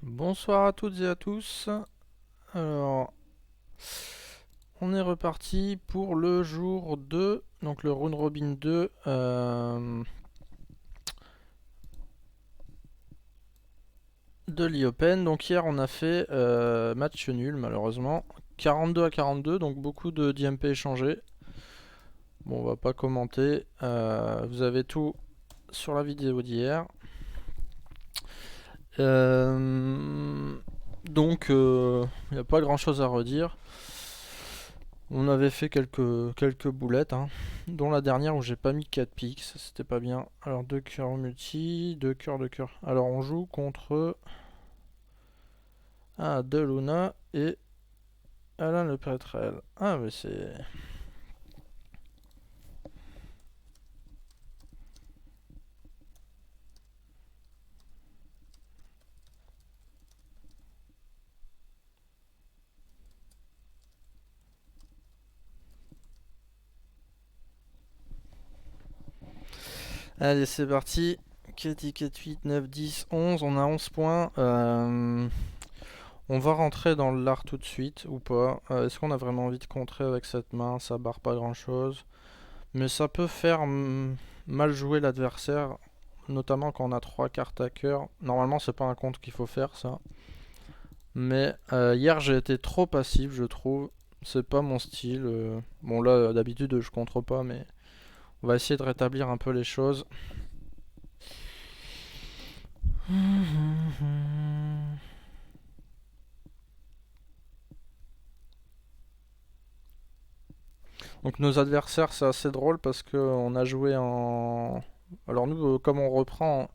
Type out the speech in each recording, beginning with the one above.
Bonsoir à toutes et à tous. Alors, on est reparti pour le jour 2, donc le round robin 2 de l'E-Open. Donc hier on a fait match nul malheureusement, 42 à 42, donc beaucoup de d'IMP échangés. Bon, on va pas commenter, vous avez tout sur la vidéo d'hier. Donc il n'y a pas grand chose à redire. On avait fait quelques boulettes, hein, dont la dernière où j'ai pas mis 4 pics, ça c'était pas bien. Alors 2 cœurs multi, 2 cœurs, 2 cœurs. Alors on joue contre De Luna et Alain Le Pétrel. Ah mais c'est... Allez c'est parti. 4, 4, 8, 9, 10, 11. On a 11 points. On va rentrer dans l'art tout de suite ou pas. Est-ce qu'on a vraiment envie de contrer avec cette main? Ça barre pas grand chose. Mais ça peut faire mal jouer l'adversaire, notamment quand on a 3 cartes à cœur. Normalement, c'est pas un compte qu'il faut faire, ça. Mais hier, j'ai été trop passif, je trouve. C'est pas mon style. Bon, là, d'habitude, je contre pas, mais on va essayer de rétablir un peu les choses. Donc, nos adversaires, c'est assez drôle parce qu'on a joué en. Alors, nous, comme on reprend,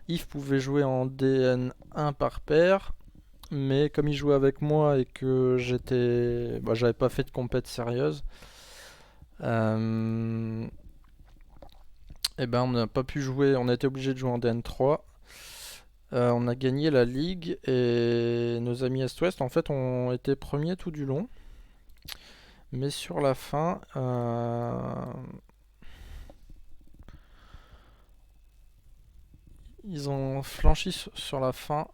Yves pouvait jouer en DN1 par paire. Mais comme il jouait avec moi et que j'avais pas fait de compète sérieuse, euh, et ben on n'a pas pu jouer, on a été obligé de jouer en DN3. On a gagné la ligue et nos amis Est-Ouest en fait ont été premiers tout du long. Mais sur la fin, ils ont flanchi sur la fin.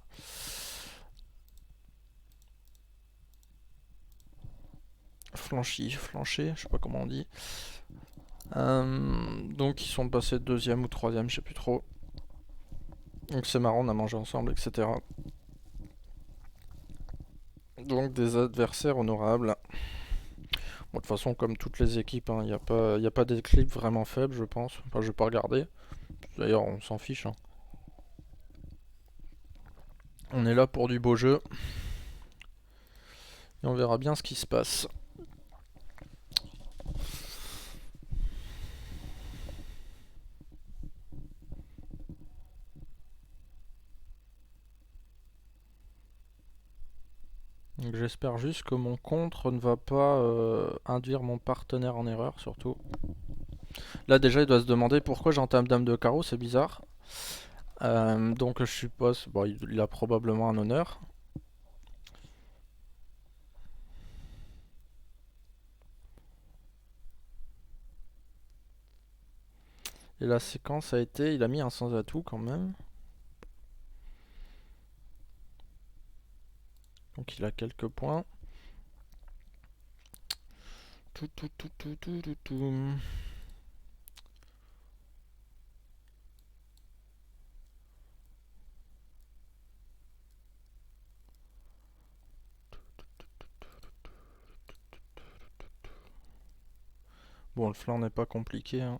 Flanché, je sais pas comment on dit. Donc ils sont passés deuxième ou troisième, je sais plus trop. Donc c'est marrant, on a mangé ensemble, etc. Donc des adversaires honorables. Bon, de toute façon, comme toutes les équipes, il n'y a pas d'équipe vraiment faible, je pense. Enfin, je vais pas regarder. D'ailleurs, on s'en fiche, hein. On est là pour du beau jeu. Et on verra bien ce qui se passe. Donc j'espère juste que mon contre ne va pas induire mon partenaire en erreur, surtout. Là, déjà, il doit se demander pourquoi j'entame dame de carreau, c'est bizarre. Donc je suppose, bon, il a probablement un honneur. Et la séquence a été, il a mis un sans atout quand même. Donc il a quelques points. Tout. Bon, le flanc n'est pas compliqué, hein.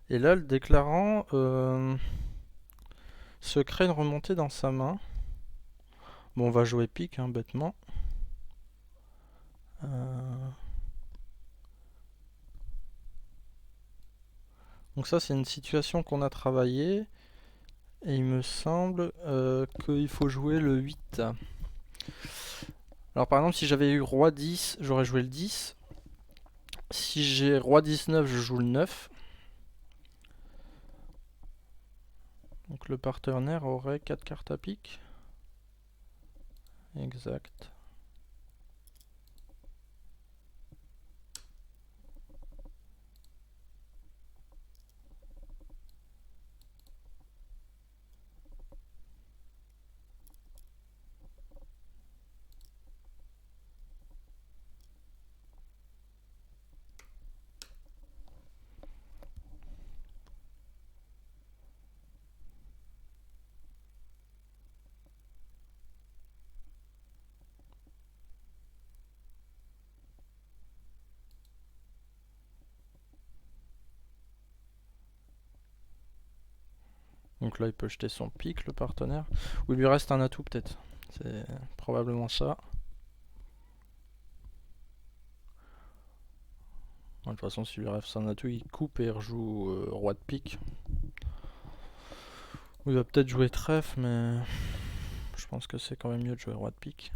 Et là, le déclarant se crée une remontée dans sa main. Bon, on va jouer pique, hein, bêtement. Donc ça, c'est une situation qu'on a travaillé. Et il me semble qu'il faut jouer le 8. Alors par exemple, si j'avais eu roi 10, j'aurais joué le 10. Si j'ai roi 19, je joue le 9. Donc le partenaire aurait 4 cartes à pique. Exact. Donc là, il peut jeter son pic, le partenaire. Ou il lui reste un atout, peut-être. C'est probablement ça. De toute façon, s'il lui reste un atout, il coupe et il rejoue roi de pique. Ou il va peut-être jouer trèfle, mais je pense que c'est quand même mieux de jouer roi de pique.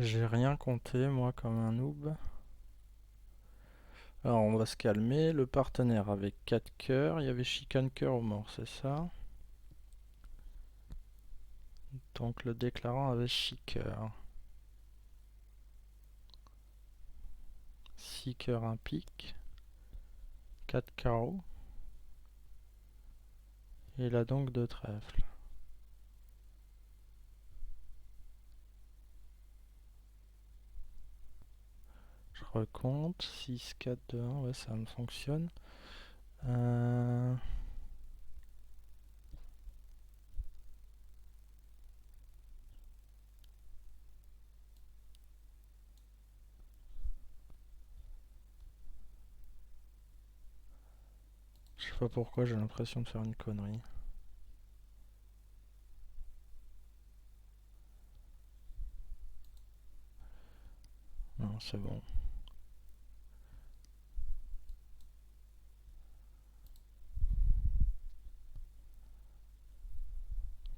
J'ai rien compté, moi, comme un noob. Alors, on va se calmer. Le partenaire avec 4 cœurs. Il y avait chicane cœur au mort, c'est ça? Donc, le déclarant avait 6 cœurs. 6 cœurs, un pique. 4 carreaux. Et il a donc 2 trèfles. Je recompte. 6, 4, 2, 1. Ouais, ça me fonctionne. Je sais pas pourquoi, j'ai l'impression de faire une connerie. Non, c'est bon.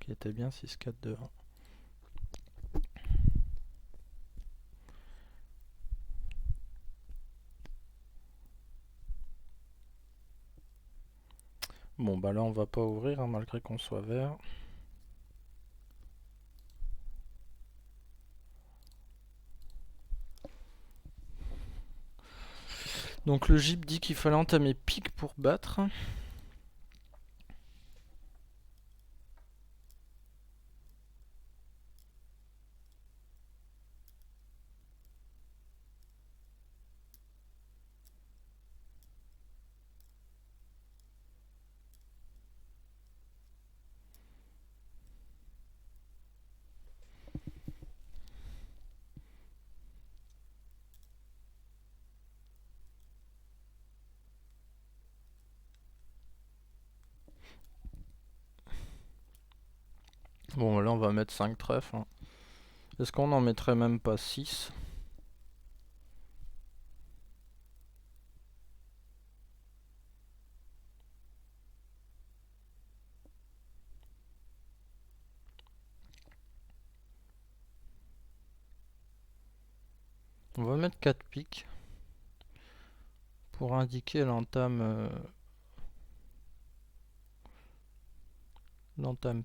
Qui était bien 6, 4, 2, 1. Bon, bah là, on va pas ouvrir, hein, malgré qu'on soit vert. Donc le GIP dit qu'il fallait entamer pique pour battre. Bon, là, on va mettre 5 trèfles. Hein. Est-ce qu'on en mettrait même pas 6? On va mettre 4 piques pour indiquer l'entame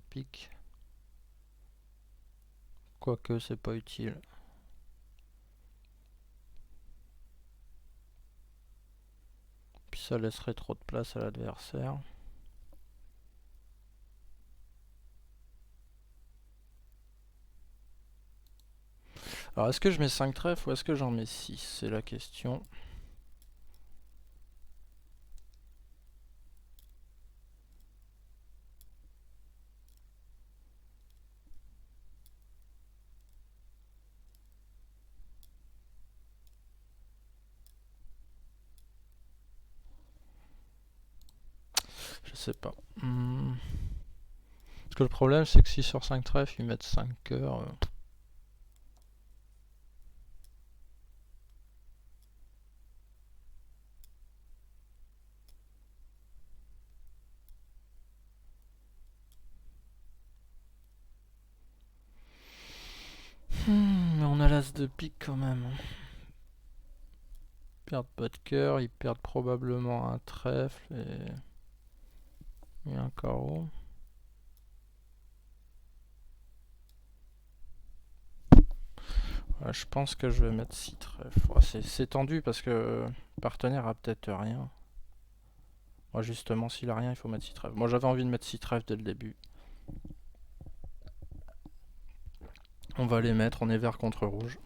pique. Quoique, c'est pas utile. Puis ça laisserait trop de place à l'adversaire. Alors, est-ce que je mets 5 trèfles ou est-ce que j'en mets 6? C'est la question. sais pas. Parce que le problème, c'est que si sur 5 trèfles, ils mettent 5 cœurs... mais on a l'as de pique quand même. Ils perdent pas de cœur, ils perdent probablement un trèfle et un carreau. Ouais, je pense que je vais mettre 6 trèfles. Ouais, c'est tendu parce que le partenaire a peut-être rien. Moi justement, s'il a rien, il faut mettre 6 trèfles. Moi j'avais envie de mettre 6 trèfles dès le début. On va les mettre, on est vert contre rouge.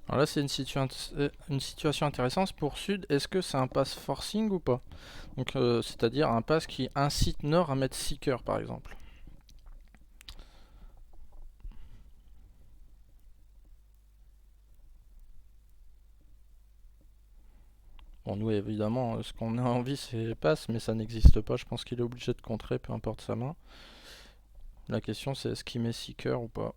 Alors là, c'est une situation intéressante pour Sud. Est-ce que c'est un pass forcing ou pas? Donc, c'est-à-dire un pass qui incite Nord à mettre 6 cœurs, par exemple. Bon, nous, évidemment, ce qu'on a envie, c'est pass, mais ça n'existe pas. Je pense qu'il est obligé de contrer, peu importe sa main. La question, c'est est-ce qu'il met 6 cœurs ou pas?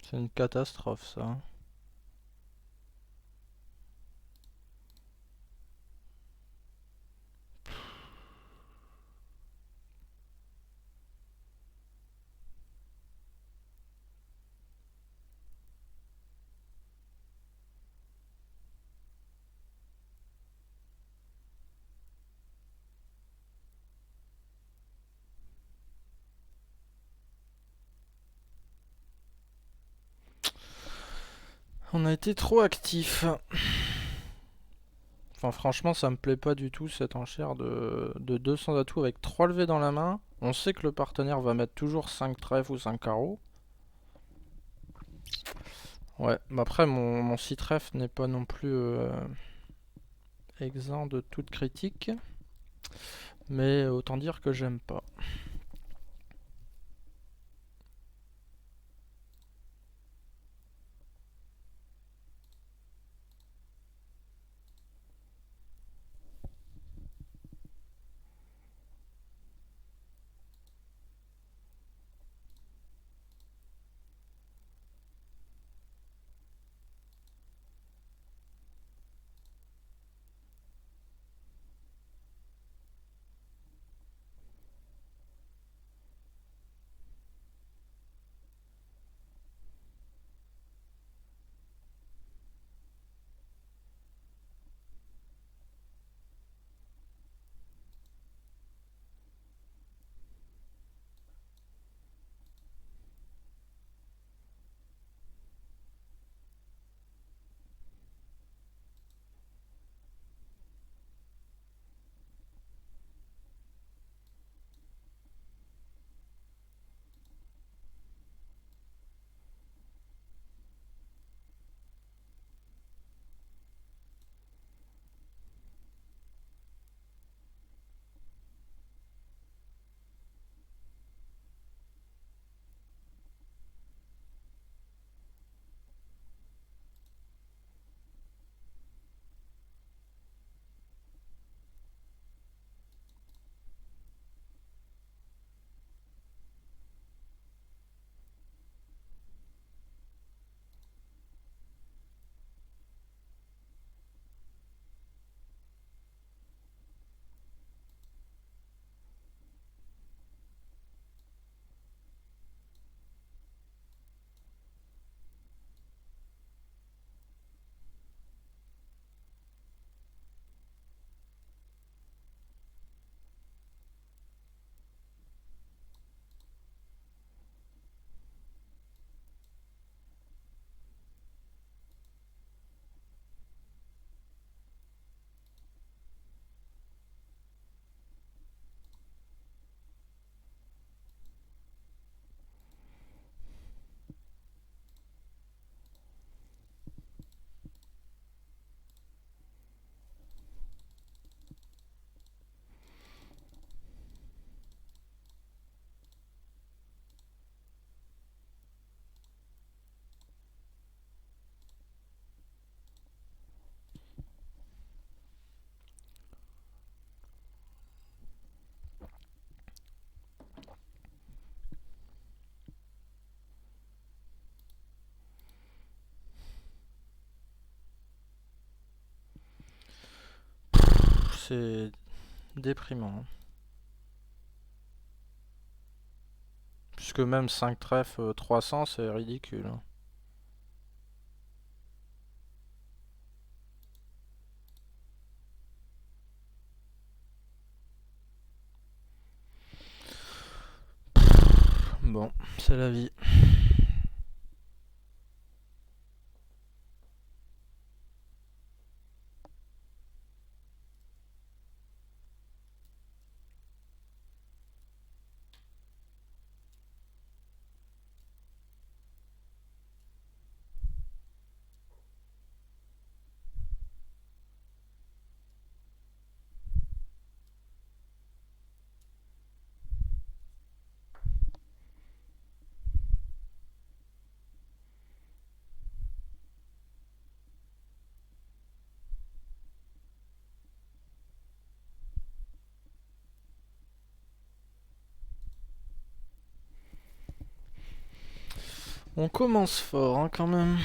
C'est une catastrophe, ça. On a été trop actifs. Enfin, franchement, ça me plaît pas du tout cette enchère de 200 atouts avec 3 levées dans la main. On sait que le partenaire va mettre toujours 5 trèfles ou 5 carreaux. Ouais, mais après, mon 6 trèfles n'est pas non plus exempt de toute critique. Mais autant dire que j'aime pas. c'est déprimant, hein. Puisque même 5 trèfles 300, c'est ridicule, hein. Bon, c'est la vie. On commence fort, hein, quand même.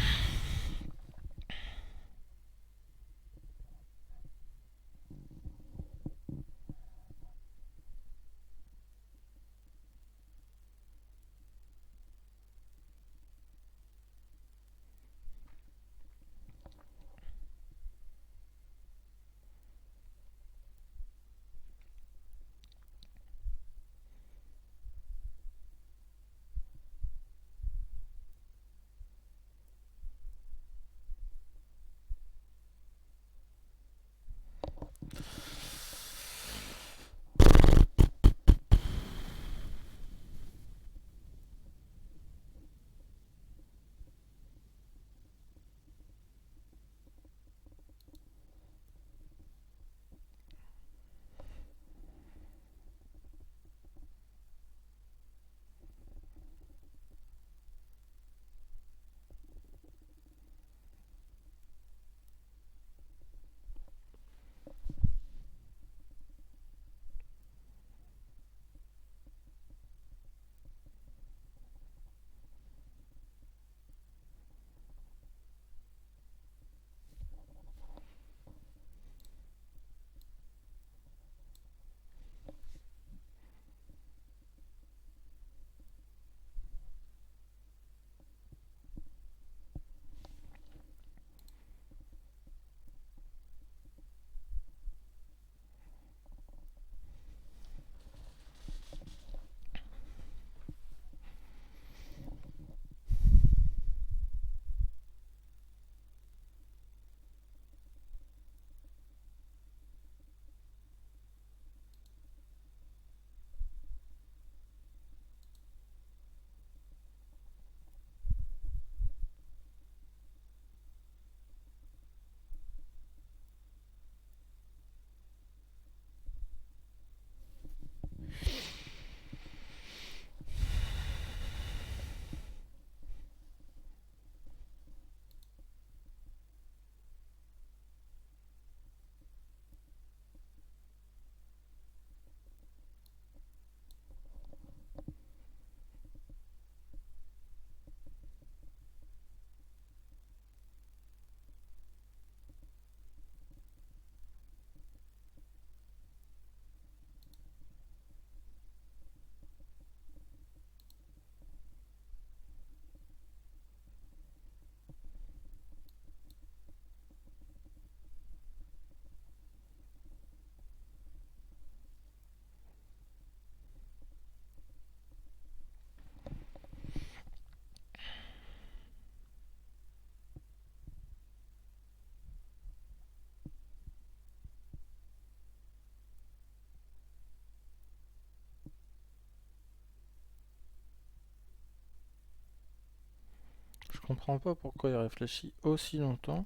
Je comprends pas pourquoi il réfléchit aussi longtemps.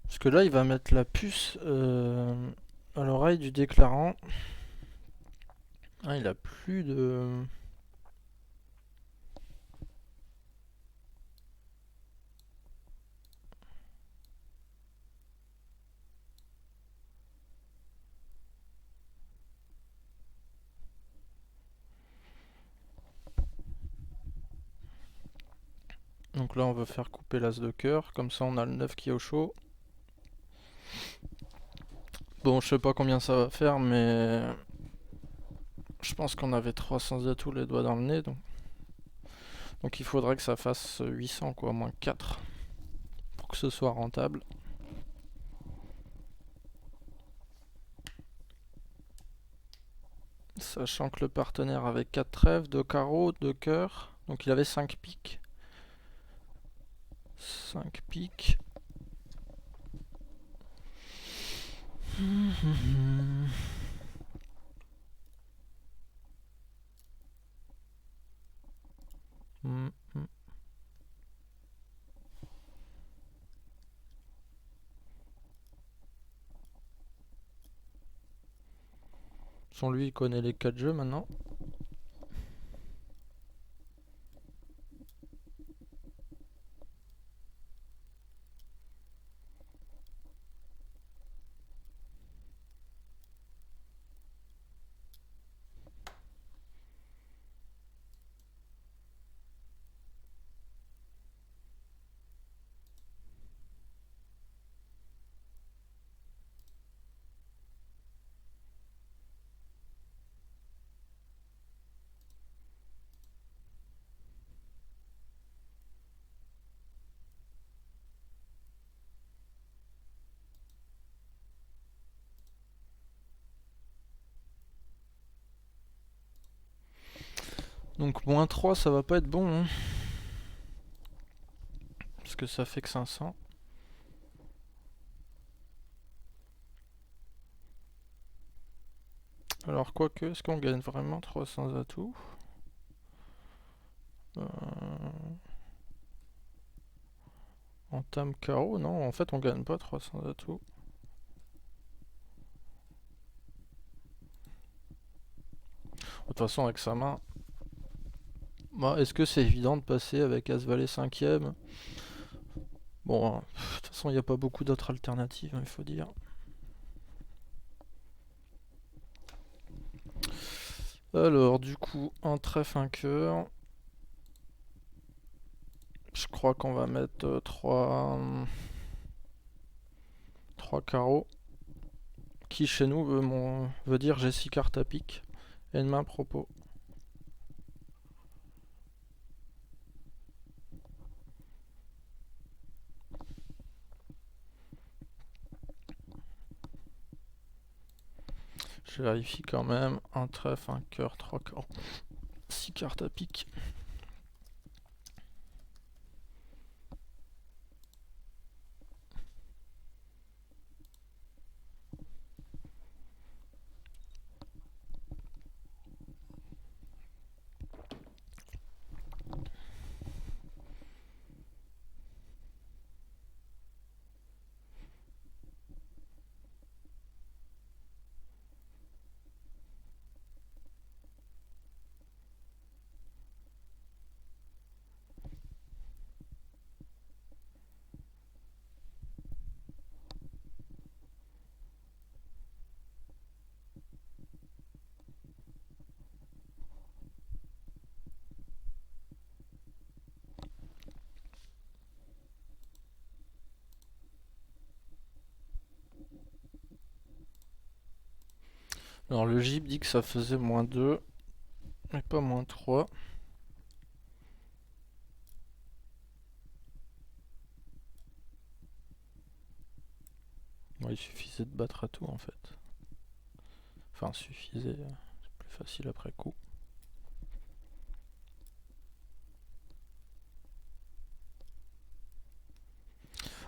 Parce que là, il va mettre la puce à l'oreille du déclarant. Ah, il a plus de... Donc là on va faire couper l'as de cœur, comme ça on a le 9 qui est au chaud. Bon, je sais pas combien ça va faire, mais je pense qu'on avait 300 atouts les doigts dans le nez, donc il faudrait que ça fasse 800 quoi, moins 4 pour que ce soit rentable. Sachant que le partenaire avait 4 trèfles, 2 carreaux, 2 cœurs, donc il avait 5 piques. 5 piques. Son lui il connaît les 4 jeux maintenant. Donc moins 3 ça va pas être bon hein. Parce que ça fait que 500. Alors quoique, est-ce qu'on gagne vraiment 300 atouts? Entame carreau, non, en fait on gagne pas 300 atouts. De toute façon avec sa main... Bah, est-ce que c'est évident de passer avec As-Valet 5ème? Bon, de toute façon il n'y a pas beaucoup d'autres alternatives, il faut dire. Alors du coup, un trèfle, un cœur. Je crois qu'on va mettre 3 carreaux. Qui chez nous veut dire j'ai 6 cartes à pique. Et une main propos. Je vérifie quand même. Un trèfle, un cœur, 3 carreaux. 6 cartes à pique. Alors le GIB dit que ça faisait moins 2, mais pas moins 3. Bon, il suffisait de battre à tout en fait. Enfin, suffisait, c'est plus facile après coup.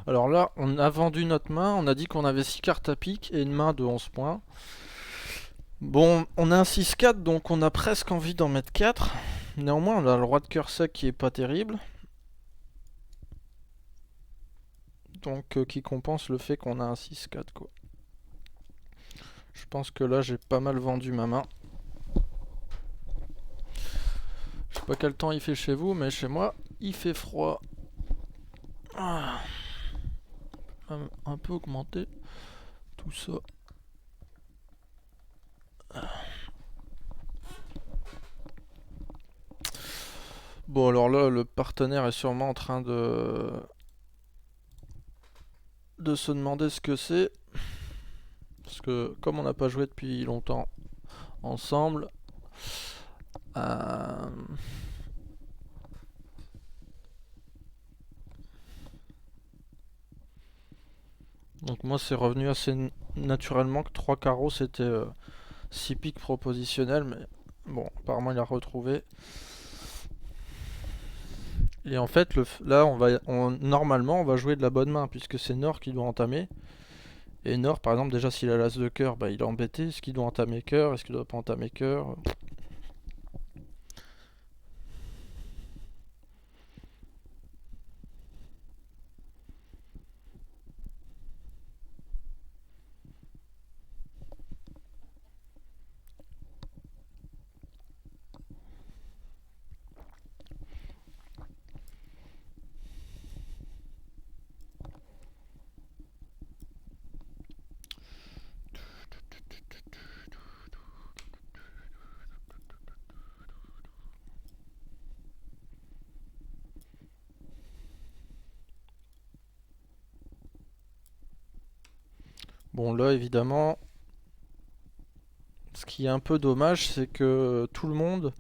Alors là, on a vendu notre main, on a dit qu'on avait 6 cartes à pique et une main de 11 points. Bon, on a un 6-4, donc on a presque envie d'en mettre 4. Néanmoins, on a le roi de cœur sec qui est pas terrible. Donc qui compense le fait qu'on a un 6-4 quoi. Je pense que là j'ai pas mal vendu ma main. Je sais pas quel temps il fait chez vous, mais chez moi il fait froid. Ah. Un peu augmenter tout ça. Bon, alors là, le partenaire est sûrement en train de se demander ce que c'est. Parce que comme on n'a pas joué depuis longtemps ensemble, euh, donc moi c'est revenu assez naturellement que 3 carreaux c'était 6 piques propositionnels, mais bon, apparemment il a retrouvé. Et en fait, là, normalement, on va jouer de la bonne main, puisque c'est Nord qui doit entamer. Et Nord, par exemple, déjà s'il a l'as de cœur, bah, il est embêté. Est-ce qu'il doit entamer cœur? Est-ce qu'il doit pas entamer cœur? Bon, là, évidemment, ce qui est un peu dommage, c'est que tout le monde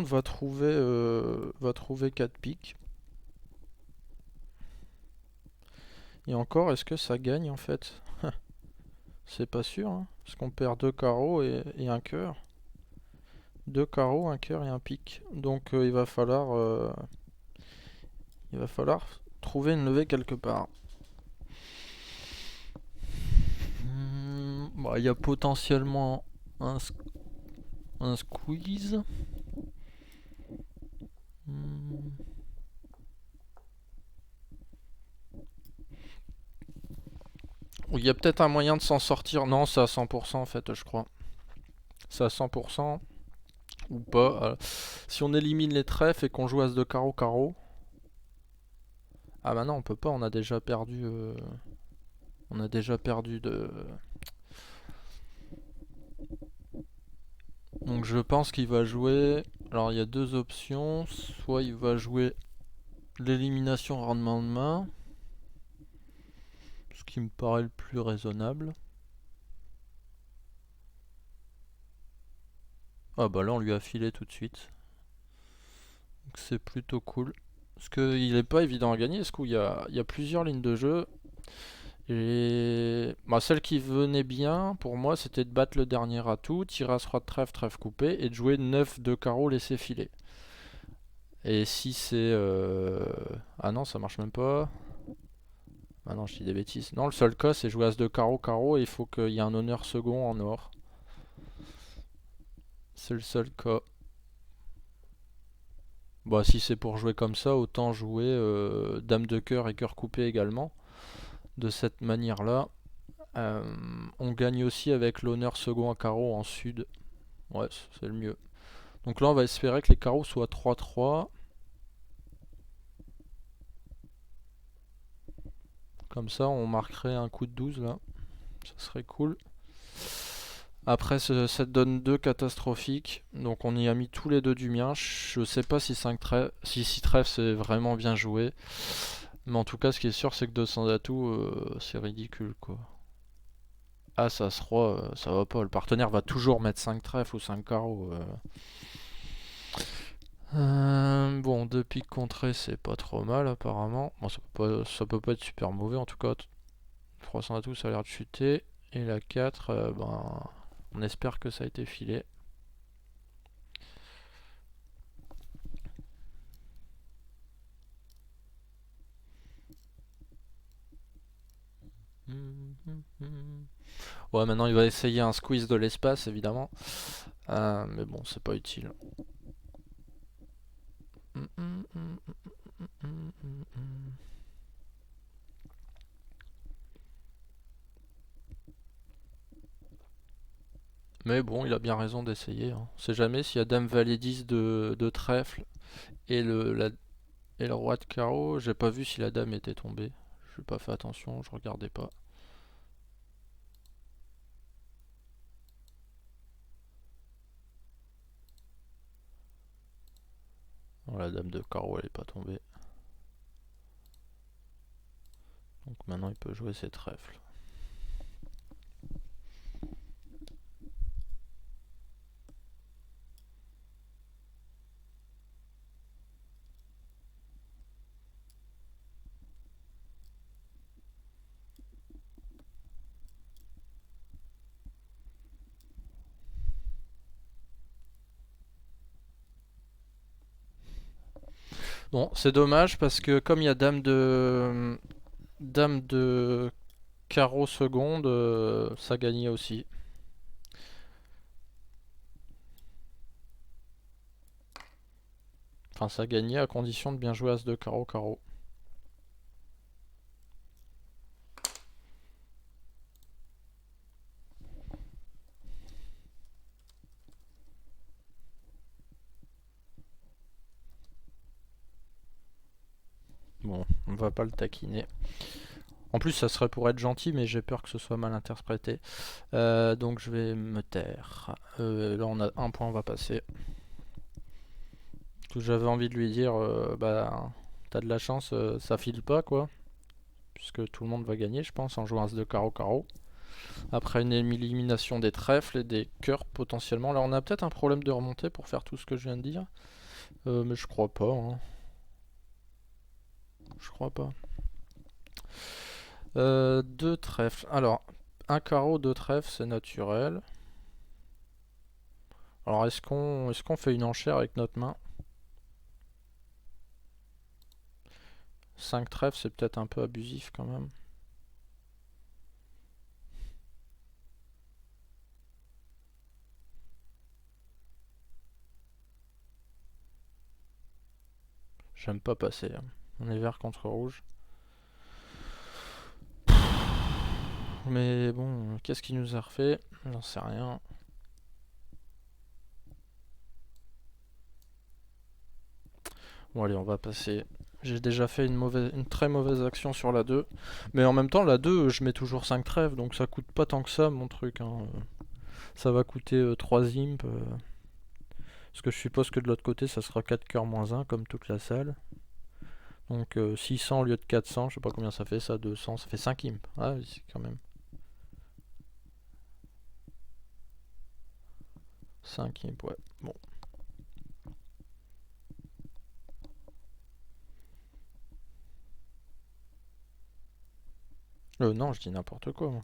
va trouver 4 piques. Et encore, est-ce que ça gagne en fait? C'est pas sûr, hein, parce qu'on perd 2 carreaux et un cœur. 2 carreaux, un cœur et un pique. Donc il va falloir trouver une levée quelque part. Bah, il y a potentiellement un, un squeeze. Hmm. Il y a peut-être un moyen de s'en sortir. Non, c'est à 100% en fait, je crois. C'est à 100% ou pas. Si on élimine les trèfles et qu'on joue as de carreau carreau. Ah bah non, on peut pas, on a déjà perdu. On a déjà perdu de. Donc je pense qu'il va jouer. Alors il y a deux options. Soit il va jouer l'élimination rendement de main. Ce qui me paraît le plus raisonnable. Ah bah là on lui a filé tout de suite. Donc c'est plutôt cool. Parce qu'il n'est pas évident à gagner. Parce qu'il y a plusieurs lignes de jeu. Et bah, celle qui venait bien pour moi c'était de battre le dernier atout, tirer as roi de trèfle, trèfle coupé et de jouer 9 de carreau laissé filer. Et si c'est... Ah non, ça marche même pas. Ah non, je dis des bêtises. Non, le seul cas, c'est jouer as de carreau, carreau, et il faut qu'il y ait un honneur second en or. C'est le seul cas. Bah, si c'est pour jouer comme ça, autant jouer dame de cœur et cœur coupé également. De cette manière-là. On gagne aussi avec l'honneur second à carreau en sud. Ouais, c'est le mieux. Donc là, on va espérer que les carreaux soient 3-3. Comme ça, on marquerait un coup de 12 là. Ça serait cool. Après, ça donne 2 catastrophiques. Donc on y a mis tous les deux du mien. Je sais pas si 5 trèfles, si 6 trèfles c'est vraiment bien joué. Mais en tout cas, ce qui est sûr, c'est que 200 atouts, c'est ridicule quoi. Ah, ça se roi, ça va pas. Le partenaire va toujours mettre 5 trèfles ou 5 carreaux. Bon, 2 piques contrées, c'est pas trop mal apparemment. Bon, ça peut pas être super mauvais en tout cas. 300 atouts, ça a l'air de chuter. Et la 4, ben, on espère que ça a été filé. Ouais, maintenant il va essayer un squeeze de l'espace évidemment. Mais bon, c'est pas utile. Mais bon, il a bien raison d'essayer, hein. On sait jamais s'il y a Dame Valet 10 de trèfle et et le roi de carreau. J'ai pas vu si la dame était tombée. J'ai pas fait attention, je regardais pas. la dame de carreau elle est pas tombée. Donc maintenant il peut jouer ses trèfles. Bon, c'est dommage parce que comme il y a dame de carreau seconde, ça gagnait aussi. Enfin, ça gagnait à condition de bien jouer as de carreau carreau. Bon, on va pas le taquiner. En plus, ça serait pour être gentil, mais j'ai peur que ce soit mal interprété. Donc je vais me taire. Là, on a un point, on va passer. J'avais envie de lui dire, bah, t'as de la chance, ça file pas, quoi. Puisque tout le monde va gagner, je pense, en jouant as de carreau carreau. Après une élimination des trèfles et des cœurs potentiellement. Là, on a peut-être un problème de remontée pour faire tout ce que je viens de dire. Mais je crois pas. Hein. Je crois pas. Deux trèfles. Alors, un carreau, deux trèfles, c'est naturel. Alors, est-ce qu'on fait une enchère avec notre main? 5 trèfles, c'est peut-être un peu abusif quand même. J'aime pas passer. Hein. On est vert contre rouge. Mais bon, qu'est-ce qu'il nous a refait? J'en sais rien. Bon allez, on va passer. J'ai déjà fait une très mauvaise action sur la 2. Mais en même temps, la 2, je mets toujours 5 trèfles, donc ça coûte pas tant que ça mon truc. Hein. Ça va coûter 3 imp. Parce que je suppose que de l'autre côté, ça sera 4 cœurs moins 1, comme toute la salle. Donc 600 au lieu de 400, je sais pas combien ça fait ça, 200, ça fait 5 imp. Ah oui, quand même. 5 imp, ouais. Bon. Non, je dis n'importe quoi. Moi.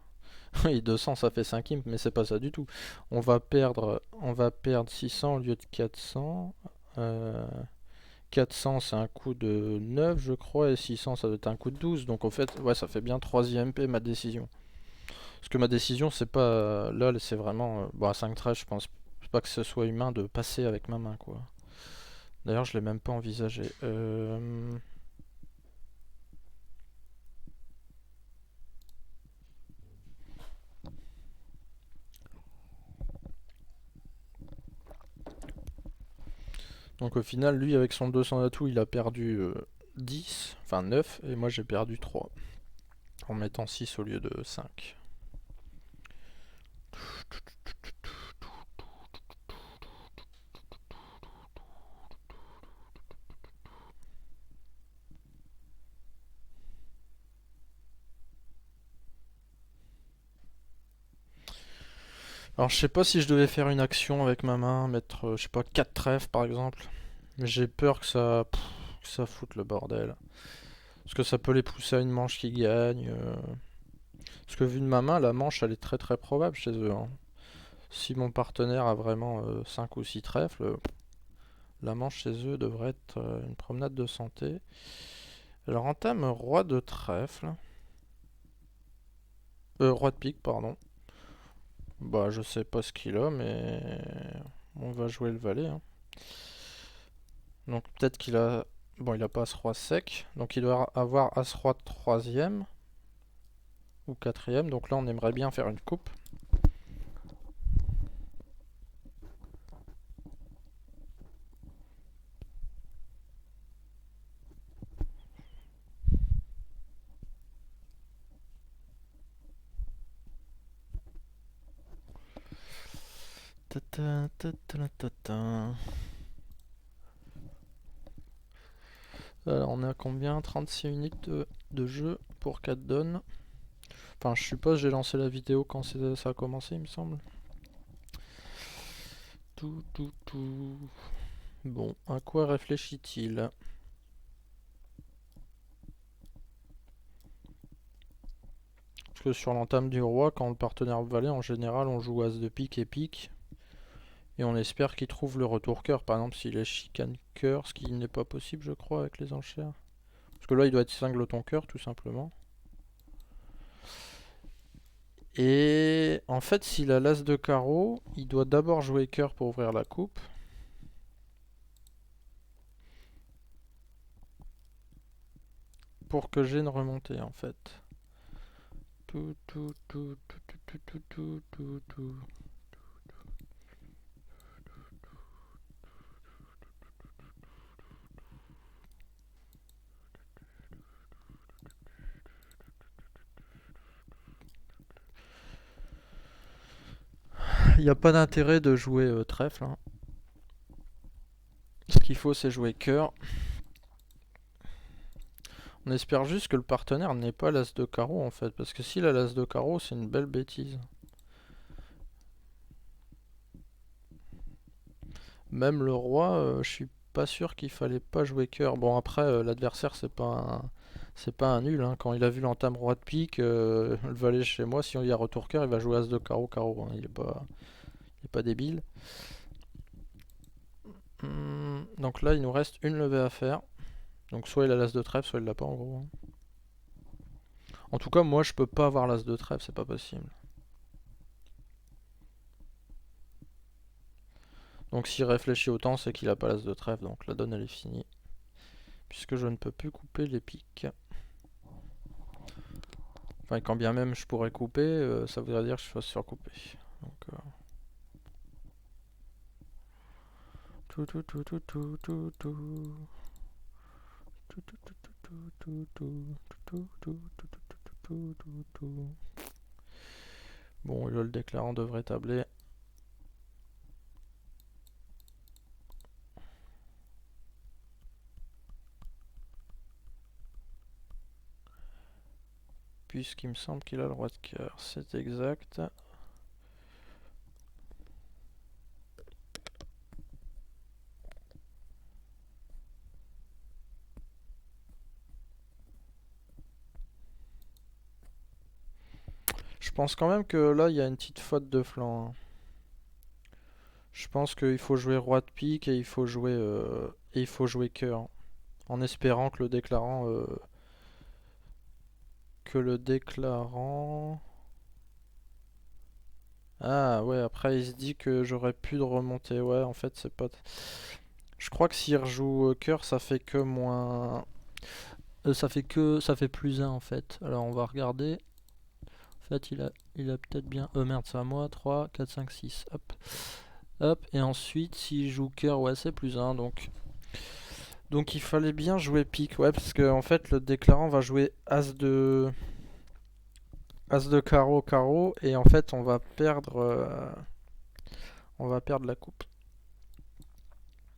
Oui, 200 ça fait 5 imp, mais c'est pas ça du tout. On va perdre 600 au lieu de 400. 400 c'est un coup de 9 je crois, et 600 ça doit être un coup de 12. Donc en fait, ouais, ça fait bien 3 IMP ma décision. Parce que ma décision, c'est pas. Là, c'est vraiment. Bon, à 5 13, je pense pas que ce soit humain de passer avec ma main, quoi. D'ailleurs, je l'ai même pas envisagé. Donc au final, lui, avec son 200 atout, il a perdu 10, enfin 9, et moi j'ai perdu 3. En mettant 6 au lieu de 5. Alors je sais pas si je devais faire une action avec ma main, mettre, je sais pas, 4 trèfles par exemple. Mais j'ai peur que ça foute le bordel. Parce que ça peut les pousser à une manche qui gagne. Parce que vu de ma main, la manche elle est très très probable chez eux. Hein. Si mon partenaire a vraiment 5 ou 6 trèfles, la manche chez eux devrait être une promenade de santé. Alors entame roi de trèfle. Roi de pique, pardon. Bah je sais pas ce qu'il a, mais on va jouer le valet. Hein. Donc peut-être qu'il a... Bon, il a pas As-Roi sec, donc il doit avoir As-Roi troisième ou quatrième. Donc là, on aimerait bien faire une coupe. Ta ta ta ta ta ta. Alors on est à combien? 36 minutes de jeu pour 4 donnes. Enfin, je suppose j'ai lancé la vidéo quand ça a commencé, il me semble. Tout. Bon, à quoi réfléchit-il? Parce que sur l'entame du roi, quand le partenaire valet, en général, on joue as de pique et pique. Et on espère qu'il trouve le retour cœur. Par exemple, s'il est chicane cœur, ce qui n'est pas possible, je crois, avec les enchères. Parce que là, il doit être cingleton cœur, tout simplement. Et en fait, s'il a l'as de carreau, il doit d'abord jouer cœur pour ouvrir la coupe. Pour que j'ai une remontée, en fait. Tout. Il n'y a pas d'intérêt de jouer trèfle. Hein. Ce qu'il faut, c'est jouer cœur. On espère juste que le partenaire n'ait pas l'as de carreau, en fait. Parce que s'il a l'as de carreau, c'est une belle bêtise. Même le roi, je suis pas sûr qu'il fallait pas jouer cœur. Bon, après, l'adversaire, c'est pas un nul. Hein. Quand il a vu l'entame roi de pique, le valet chez moi, si on y a retour cœur, il va jouer as de carreau, carreau. Hein. Il est pas débile. Donc là, il nous reste une levée à faire. Donc soit il a l'as de trèfle, soit il l'a pas en gros. Hein. En tout cas, moi, je peux pas avoir l'as de trèfle, c'est pas possible. Donc s'il réfléchit autant, c'est qu'il a pas l'as de trèfle. Donc la donne, elle est finie. Puisque je ne peux plus couper les piques. Enfin, quand bien même je pourrais couper, ça voudrait dire que je fasse surcouper. Donc, Bon, le déclarant devrait tabler. Puisqu'il me semble qu'il a le roi de cœur. C'est exact. Je pense quand même que là, il y a une petite faute de flanc. Hein. Je pense qu'il faut jouer roi de pique et il faut jouer cœur. En espérant que le déclarant... Ah ouais, après il se dit que j'aurais pu de remonter. Ouais, en fait, c'est pas... Je crois que s'il rejoue cœur, ça fait que moins... ça fait plus un en fait. Alors on va regarder. En fait, il a peut-être bien... merde, c'est à moi. 3, 4, 5, 6. Hop. Hop. Et ensuite, s'il joue cœur, ouais, c'est plus un. Donc il fallait bien jouer pique. Ouais, parce que en fait, le déclarant va jouer As de carreau, carreau. Et en fait, on va perdre la coupe.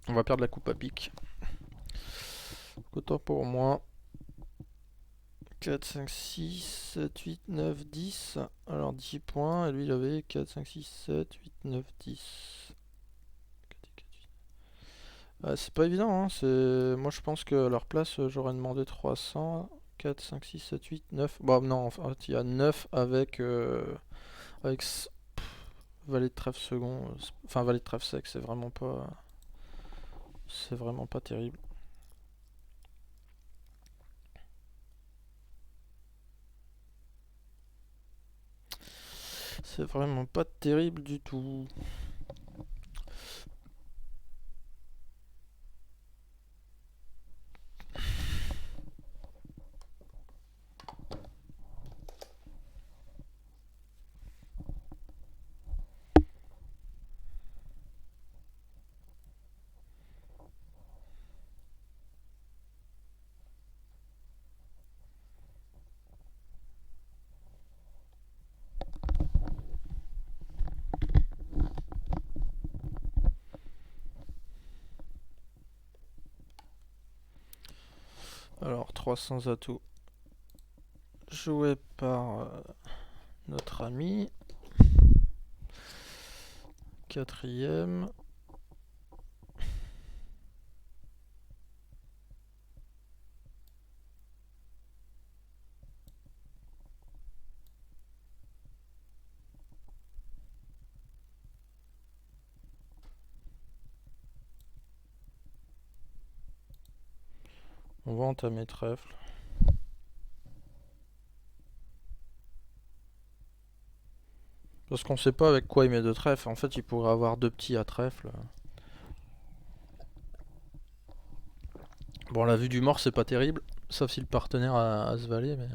On va perdre la coupe à pique. Autant pour moi. 4, 5, 6, 7, 8, 9, 10. Alors 10 points. Et lui, il avait 4, 5, 6, 7, 8, 9, 10. C'est pas évident. Hein. Moi, je pense que à leur place, j'aurais demandé 300. 4, 5, 6, 7, 8, 9. Bon, non, en fait, il y a 9 avec valet de trèfle second. Enfin, valet de trèfle sec. C'est vraiment pas terrible. C'est vraiment pas terrible du tout. 300 atouts joués par notre ami. Quatrième. On va entamer trèfle. Parce qu'on sait pas avec quoi il met de trèfle. En fait, il pourrait avoir 2 petits à trèfle. Bon, la vue du mort, c'est pas terrible. Sauf si le partenaire a ce valet, mais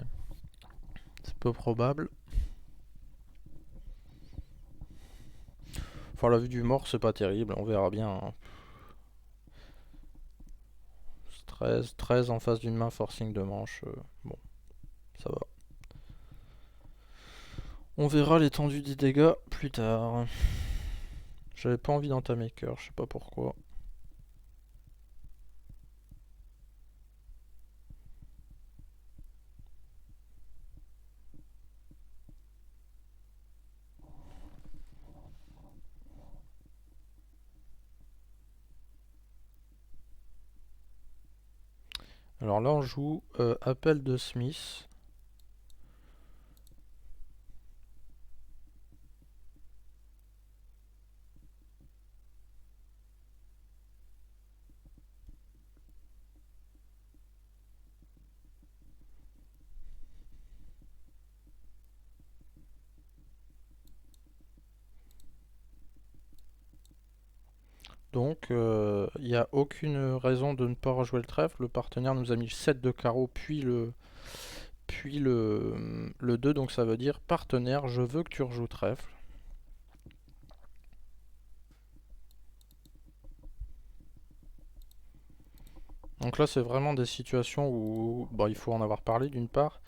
c'est peu probable. Enfin, la vue du mort, c'est pas terrible. On verra bien. Hein. 13 en face d'une main, forcing de manche. Bon, ça va. On verra l'étendue des dégâts plus tard. J'avais pas envie d'entamer cœur, je sais pas pourquoi. Alors là on joue appel de Smith. Donc il n'y a aucune raison de ne pas rejouer le trèfle. Le partenaire nous a mis le 7 de carreau puis le 2, donc ça veut dire partenaire, je veux que tu rejoues trèfle. Donc là c'est vraiment des situations où il faut en avoir parlé d'une part,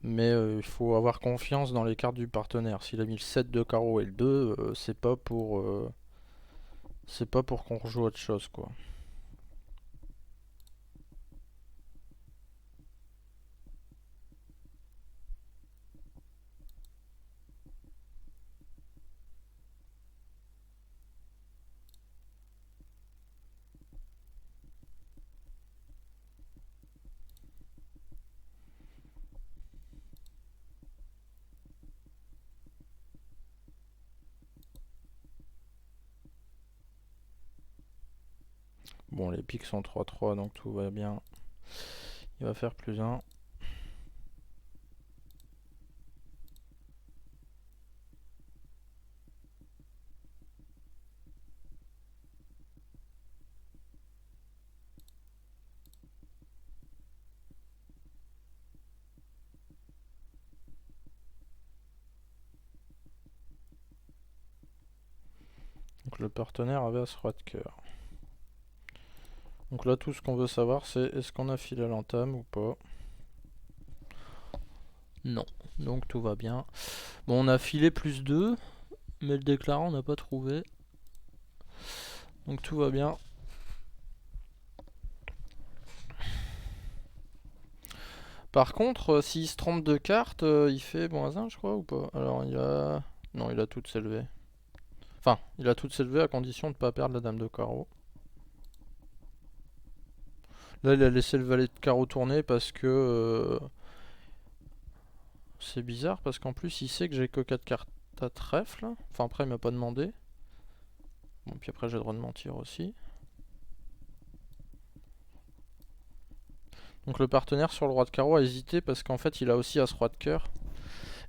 mais il faut avoir confiance dans les cartes du partenaire. S'il a mis le 7 de carreau et le 2, c'est pas pour qu'on rejoue autre chose quoi. Bon, les pics sont 3-3, donc tout va bien. Il va faire plus 1. Donc le partenaire avait As-Roi de cœur. Donc là, tout ce qu'on veut savoir, c'est est-ce qu'on a filé à l'entame ou pas. Non, donc tout va bien. Bon, on a filé plus 2, mais le déclarant, on n'a pas trouvé. Donc tout va bien. Par contre, s'il se trompe de carte, il fait -1, je crois, ou pas. Alors, il a... Non, il a toutes s'élevé. Enfin, il a toutes s'élevé à condition de ne pas perdre la dame de carreau. Là, il a laissé le valet de carreau tourner parce que... c'est bizarre, parce qu'en plus, il sait que j'ai que 4 cartes à trèfle. Enfin, après, il m'a pas demandé. Bon, puis après, j'ai le droit de mentir aussi. Donc le partenaire sur le roi de carreau a hésité parce qu'en fait, il a aussi As-Roi de cœur.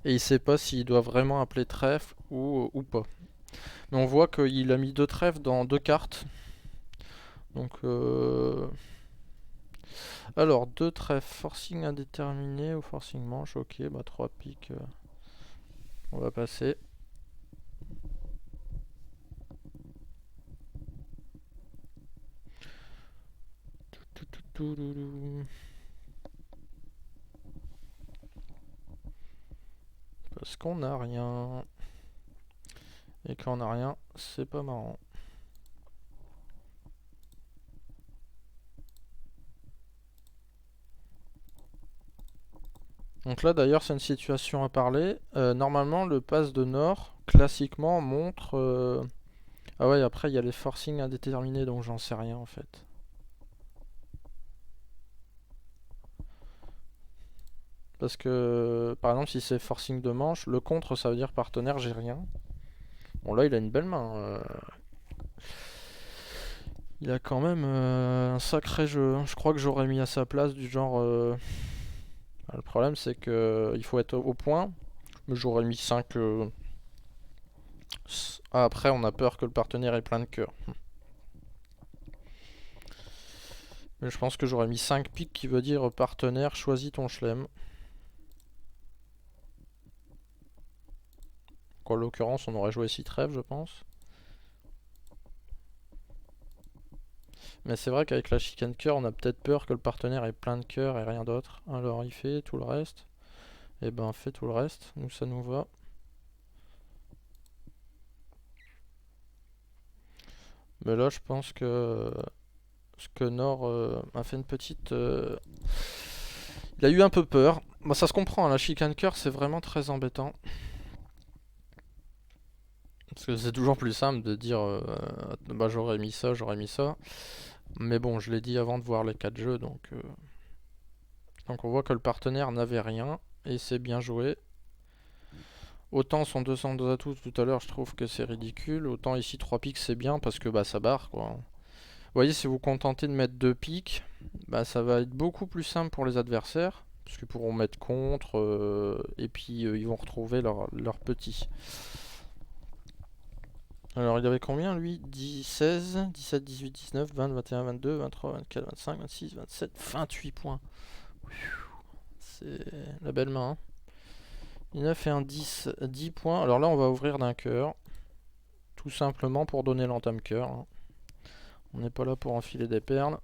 Et il sait pas s'il doit vraiment appeler trèfle ou pas. Mais on voit qu'il a mis 2 trèfles dans 2 cartes. Donc alors 2 trèfles, forcing indéterminé ou forcing manche, ok, 3 piques, on va passer. Parce qu'on n'a rien. Et quand on n'a rien, c'est pas marrant. Donc là d'ailleurs c'est une situation à parler. Normalement le pass de Nord, classiquement, montre... Ah ouais, après il y a les forcings indéterminés, donc j'en sais rien en fait. Parce que, par exemple, si c'est forcing de manche, le contre ça veut dire partenaire, j'ai rien. Bon là il a une belle main. Il a quand même un sacré jeu, hein. Je crois que j'aurais mis à sa place du genre... Le problème c'est que il faut être au point. Mais j'aurais mis 5... Ah, après on a peur que le partenaire ait plein de cœurs. Mais je pense que j'aurais mis 5 piques qui veut dire partenaire, choisis ton chelem. En l'occurrence on aurait joué 6 trèfles je pense. Mais c'est vrai qu'avec la chicane cœur on a peut-être peur que le partenaire ait plein de cœurs et rien d'autre. Alors il fait tout le reste. Et ben fait tout le reste, nous ça nous va. Mais là je pense que ce que Nord a fait une petite... Il a eu un peu peur. Bah, ça se comprend, hein, la chicane cœur c'est vraiment très embêtant. Parce que c'est toujours plus simple de dire bah j'aurais mis ça, j'aurais mis ça. Mais bon, je l'ai dit avant de voir les 4 jeux, donc on voit que le partenaire n'avait rien, et c'est bien joué. Autant son 202 atouts tout à l'heure, je trouve que c'est ridicule. Autant ici 3 piques c'est bien parce que bah ça barre quoi. Vous voyez, si vous vous contentez de mettre 2 piques, bah ça va être beaucoup plus simple pour les adversaires. Parce qu'ils pourront mettre contre, et puis ils vont retrouver leur petit. Alors il avait combien lui? 10, 16, 17, 18, 19, 20, 21, 22, 23, 24, 25, 26, 27, 28 points. C'est la belle main, hein. Il a fait un 10 points. Alors là on va ouvrir d'un cœur. Tout simplement pour donner l'entame cœur, hein. On n'est pas là pour enfiler des perles.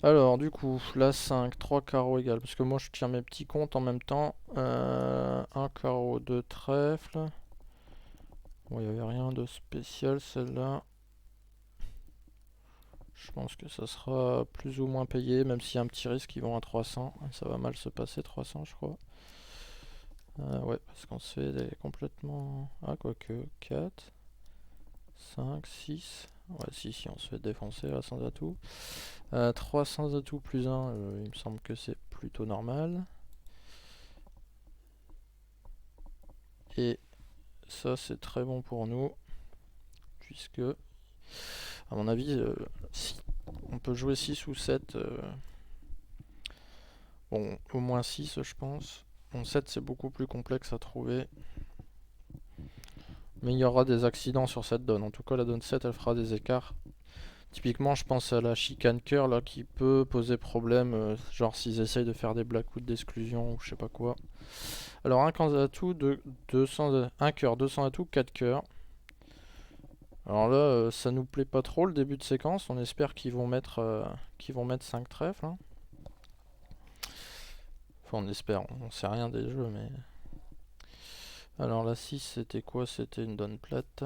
Alors du coup, la 5, 3 carreaux égales. Parce que moi je tiens mes petits comptes en même temps. Un carreau, 2 trèfles. Bon, il n'y avait rien de spécial celle-là. Je pense que ça sera plus ou moins payé, même s'il y a un petit risque, ils vont à 300. Ça va mal se passer, 300 je crois. Ouais, parce qu'on se fait complètement... Ah, quoique, 4, 5, 6... Ouais, si, on se fait défoncer là, sans atout. 300 atouts plus 1, il me semble que c'est plutôt normal. Et ça, c'est très bon pour nous. Puisque, à mon avis, si on peut jouer 6 ou 7. Bon, au moins 6, je pense. Bon, 7, c'est beaucoup plus complexe à trouver. Mais il y aura des accidents sur cette donne. En tout cas, la donne 7, elle fera des écarts. Typiquement, je pense à la chicane cœur là qui peut poser problème, genre s'ils essayent de faire des blackouts d'exclusion ou je sais pas quoi. Alors, un camp d'atout, 200, 1 cœur, 200 atouts, 4 cœurs. Alors là, ça nous plaît pas trop le début de séquence. On espère qu'ils vont mettre 5 trèfles, hein. Enfin, on espère, on sait rien des jeux, mais. Alors la 6, c'était quoi? C'était une donne plate.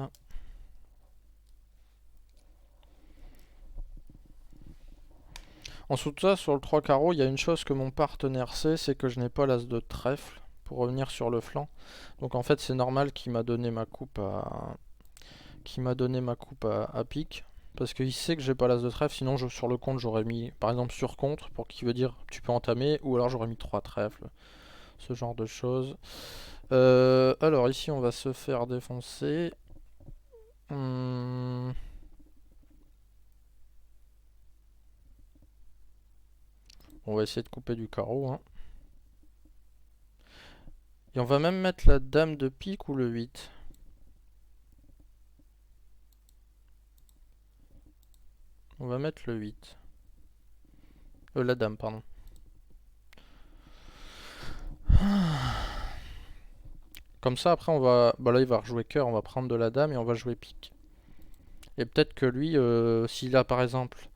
Ensuite, ça, sur le 3 carreaux, il y a une chose que mon partenaire sait, c'est que je n'ai pas l'as de trèfle pour revenir sur le flanc. Donc en fait, c'est normal qu'il m'a donné ma coupe à pique. Parce qu'il sait que j'ai pas l'as de trèfle, sinon sur le compte j'aurais mis par exemple sur contre pour qu'il veut dire tu peux entamer, ou alors j'aurais mis 3 trèfles, ce genre de choses. Alors ici on va se faire défoncer. On va essayer de couper du carreau, hein. Et on va même mettre la dame de pique ou le 8. On va mettre le 8. La dame, pardon. Comme ça, après, on va... Bah là, il va rejouer cœur, on va prendre de la dame et on va jouer pique. Et peut-être que lui, s'il a par exemple...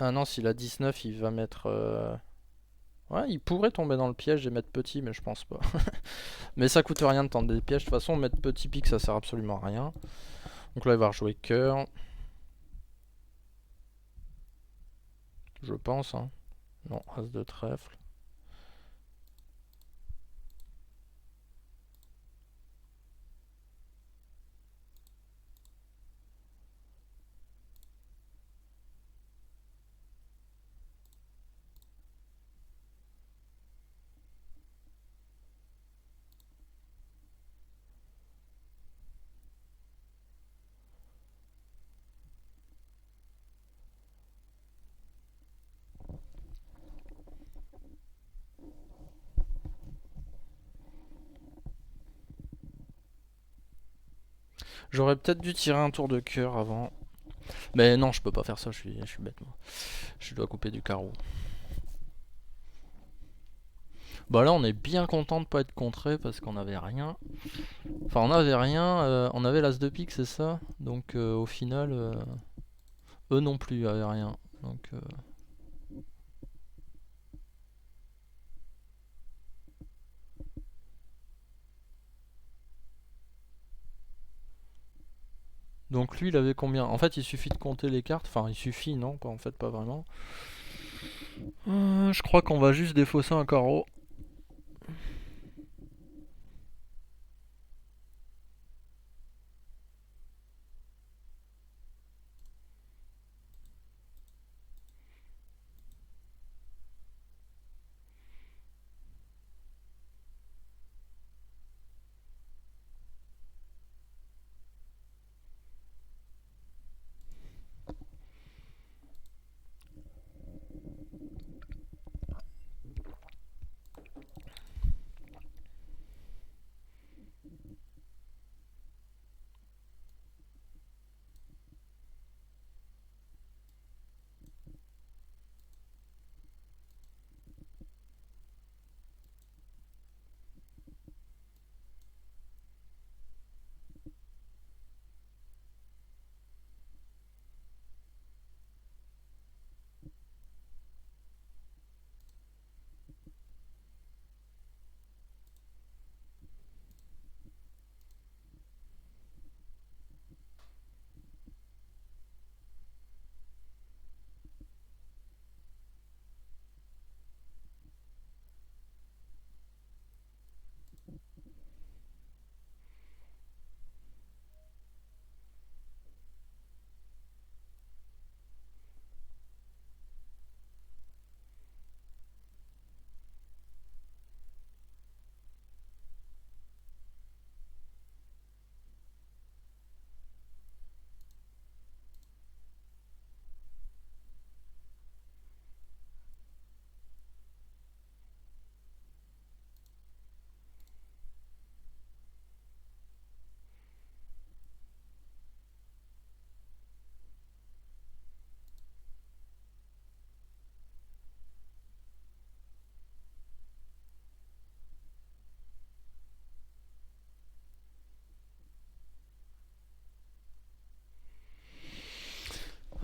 Ah non, s'il a 19, il va mettre... Ouais, il pourrait tomber dans le piège et mettre petit, mais je pense pas. Mais ça coûte rien de tenter des pièges. De toute façon, mettre petit pique, ça sert absolument à rien. Donc là, il va rejouer cœur. Je pense, hein. Non, as de trèfle. J'aurais peut-être dû tirer un tour de cœur avant. Mais non, je peux pas faire ça, je suis bête moi. Je dois couper du carreau. Bah là, on est bien content de pas être contré parce qu'on avait rien. Enfin, on avait rien, on avait l'as de pique, c'est ça. Donc au final, eux non plus avaient rien. Donc lui, il avait combien? En fait, il suffit de compter les cartes. Enfin, il suffit, non? En fait, pas vraiment. Je crois qu'on va juste défausser un carreau.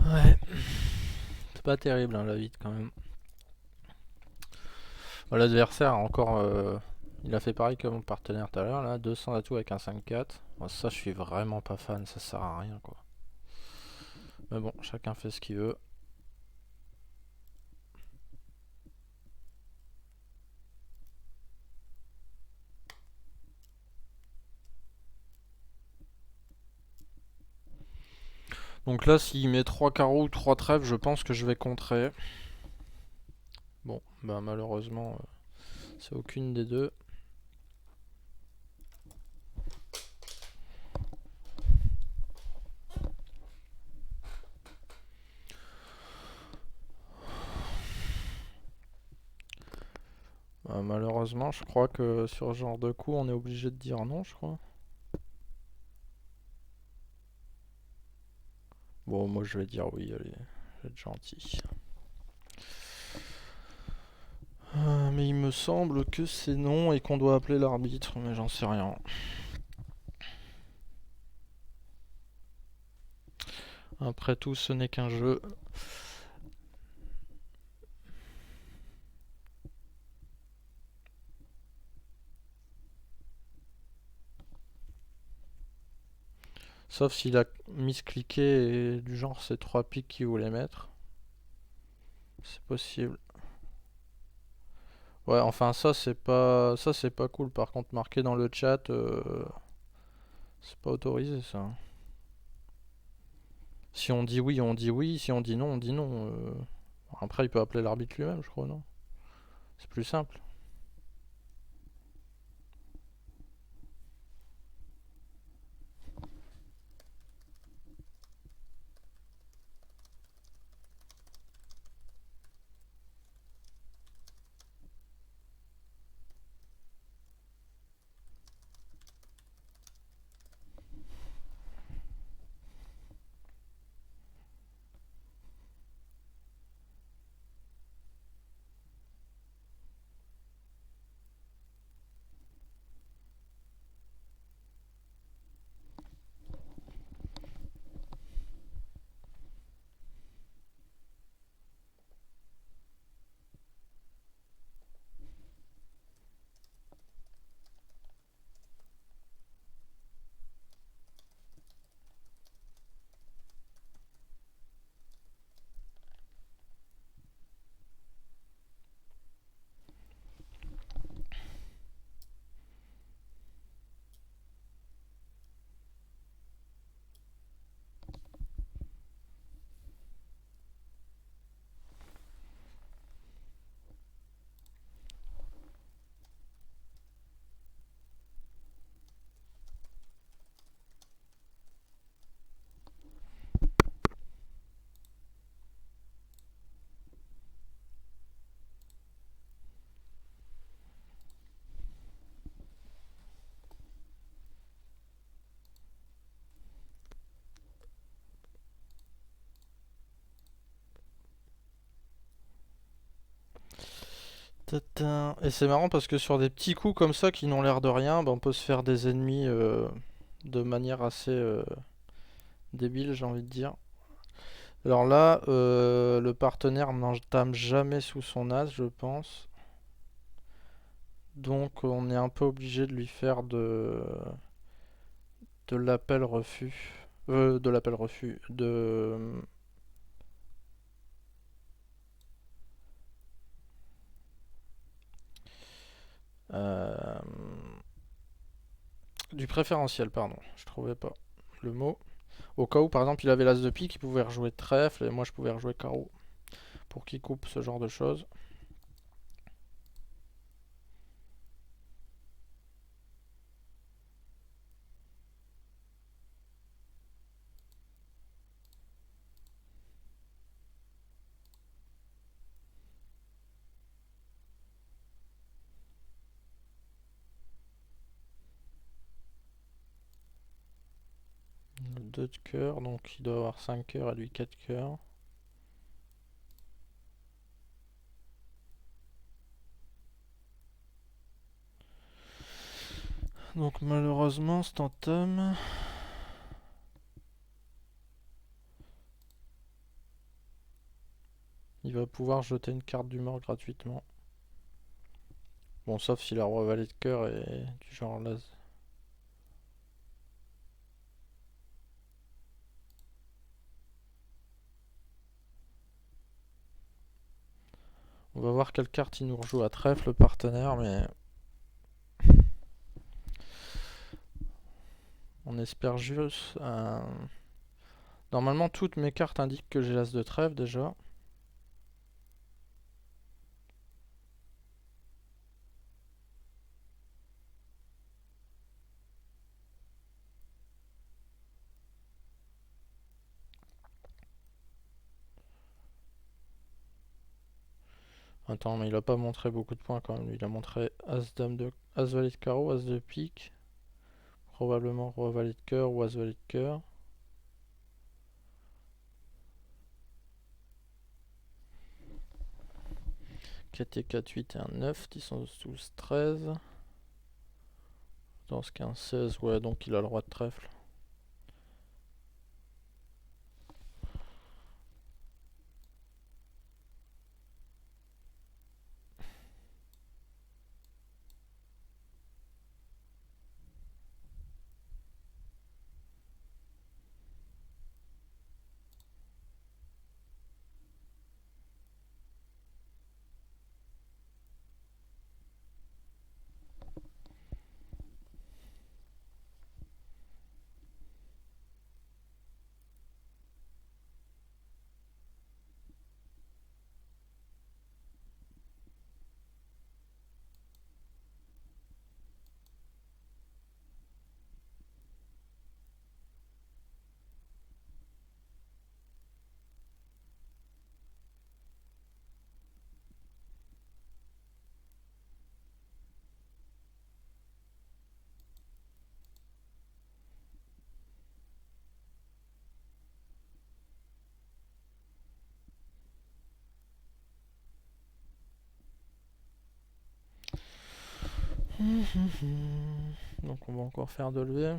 Ouais, c'est pas terrible, hein, la vite quand même. Bon, l'adversaire, encore, il a fait pareil que mon partenaire tout à l'heure, là, 200 d'atouts avec un 5-4. Bon, ça, je suis vraiment pas fan, ça sert à rien, quoi. Mais bon, chacun fait ce qu'il veut. Donc là, s'il met 3 carreaux ou 3 trèfles, je pense que je vais contrer. Bon, bah malheureusement, c'est aucune des deux. Bah, malheureusement, je crois que sur ce genre de coup, on est obligé de dire non, je crois. Bon, moi je vais dire oui, allez, je vais être gentil. Mais il me semble que c'est non et qu'on doit appeler l'arbitre, mais j'en sais rien. Après tout, ce n'est qu'un jeu. Sauf s'il a miscliqué et du genre c'est 3 piques qu'il voulait mettre. C'est possible. Ouais, enfin ça c'est pas cool. Par contre, marqué dans le chat, c'est pas autorisé ça. Si on dit oui, on dit oui. Si on dit non, on dit non. Après, il peut appeler l'arbitre lui-même, je crois, non? C'est plus simple. Tatin. Et c'est marrant parce que sur des petits coups comme ça qui n'ont l'air de rien, bah, on peut se faire des ennemis de manière assez débile, j'ai envie de dire. Alors là, le partenaire n'entame jamais sous son as, je pense. Donc on est un peu obligé de lui faire de l'appel refus. De l'appel refus. Euh, du préférentiel, pardon. Je trouvais pas le mot. Au cas où, par exemple, il avait l'as de pique, il pouvait rejouer trèfle et moi je pouvais rejouer carreau. Pour qu'il coupe ce genre de choses. Deux de cœur, donc il doit avoir 5 cœurs et lui 4 cœurs. Donc malheureusement, Stantum. Il va pouvoir jeter une carte du mort gratuitement. Bon, sauf si la roi valet de cœur est du genre las. On va voir quelle carte il nous rejoue à trèfle, le partenaire, mais on espère juste. Normalement, toutes mes cartes indiquent que j'ai l'as de trèfle déjà. Attends, mais il a pas montré beaucoup de points quand même. Il a montré as dame de as valet de carreau, as de pique, probablement roi valet de cœur ou as valet de cœur. 4 et 4, 8 et un 9, 10, 11, 12, 13. Dans ce 15, 16, ouais, donc il a le roi de trèfle. Donc on va encore faire de lever.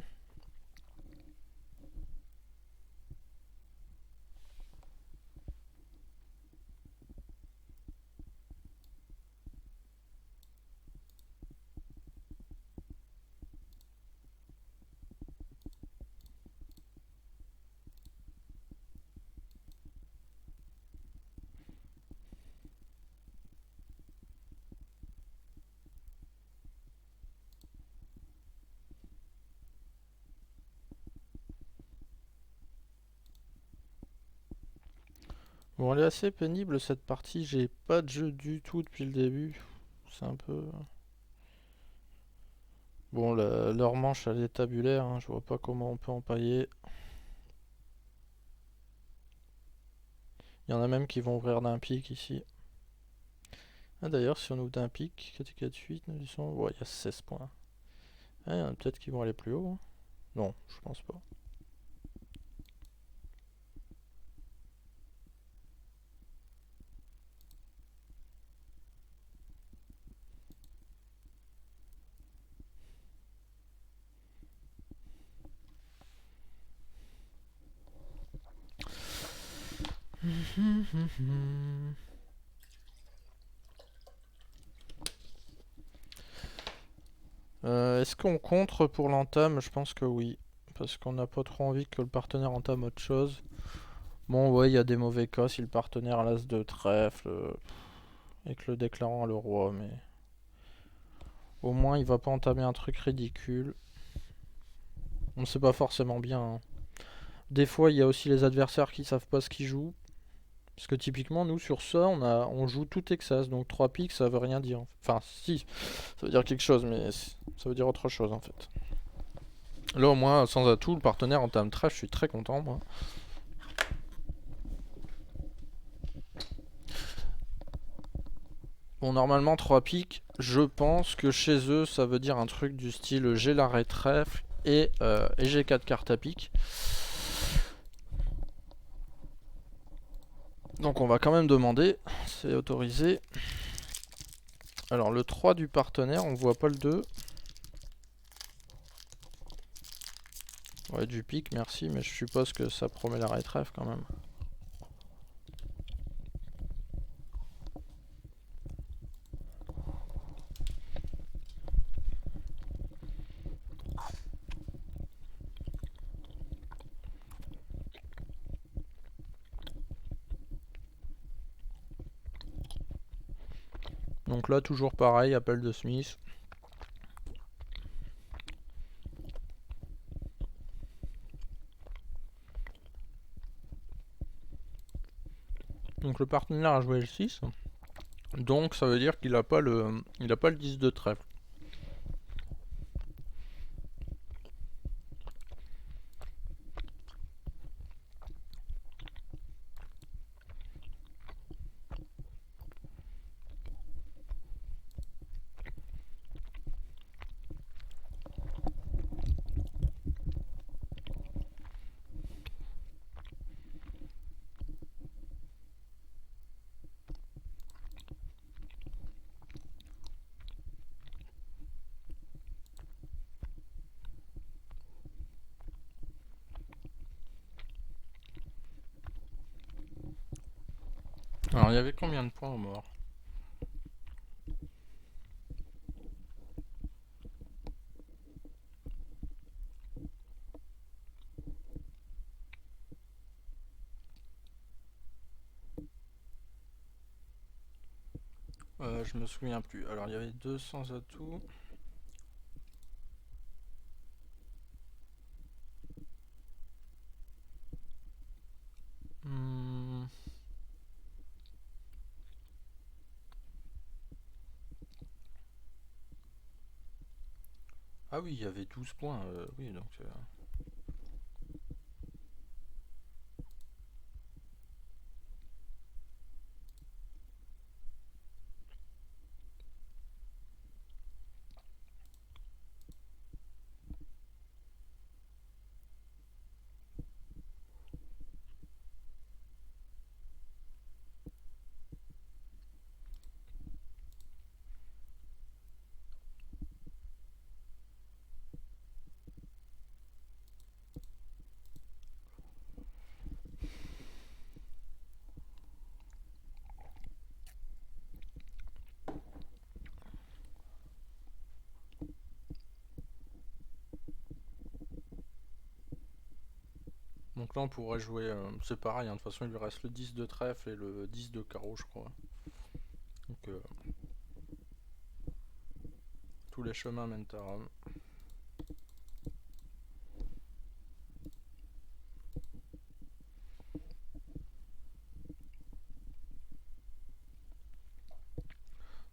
Bon, elle est assez pénible cette partie. J'ai pas de jeu du tout depuis le début. C'est un peu. Bon, leur manche elle est tabulaire. Hein. Je vois pas comment on peut empailler. Il y en a même qui vont ouvrir d'un pic ici. Ah, d'ailleurs, si on ouvre d'un pic, 4, 4, 8, 9, 10, 11, ouais, il y a 16 points. Ah, il y en a peut-être qui vont aller plus haut. Hein. Non, je pense pas. Est-ce qu'on contre pour l'entame? Je pense que oui. Parce qu'on n'a pas trop envie que le partenaire entame autre chose. Bon, ouais, il y a des mauvais cas si le partenaire a l'as de trèfle et que le déclarant a le roi, mais au moins il va pas entamer un truc ridicule. On sait pas forcément bien, hein. Des fois, il y a aussi les adversaires qui savent pas ce qu'ils jouent. Parce que typiquement, nous sur ça, on joue tout Texas, donc 3 piques ça veut rien dire. Enfin, si, ça veut dire quelque chose, mais ça veut dire autre chose en fait. Là, au moins, sans atout, le partenaire entame trash, je suis très content, moi. Bon, normalement, 3 piques, je pense que chez eux, ça veut dire un truc du style j'ai l'arrêt trèfle et j'ai 4 cartes à pique. Donc, on va quand même demander, c'est autorisé. Alors, le 3 du partenaire, on voit pas le 2. Ouais, du pique, merci, mais je suppose que ça promet l'arrêt trèfle quand même. Donc là, toujours pareil, appel de Smith. Donc le partenaire a joué le 6. Donc ça veut dire qu'il a pas le 10 de trèfle. Alors il y avait combien de points au mort? Je me souviens plus. Alors il y avait 200 atouts. Hmm. Ah oui, il y avait 12 points. Oui, donc... Donc là on pourrait jouer... c'est pareil, hein, de toute façon il lui reste le 10 de trèfle et le 10 de carreau je crois. Donc tous les chemins mènent à Rome.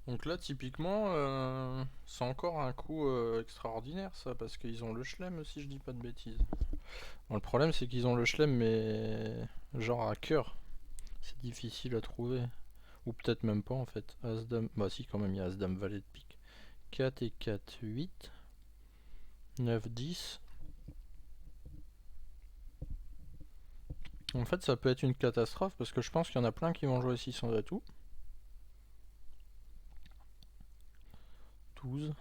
Donc là, typiquement, c'est encore un coup extraordinaire, ça, parce qu'ils ont le chelem, si je dis pas de bêtises. Bon, le problème, c'est qu'ils ont le chelem, mais genre à cœur. C'est difficile à trouver. Ou peut-être même pas, en fait. As-Dame... Bah si, quand même, il y a As-Dame, Valet de pique. 4 et 4, 8. 9, 10. En fait, ça peut être une catastrophe, parce que je pense qu'il y en a plein qui vont jouer 600 atouts. 12.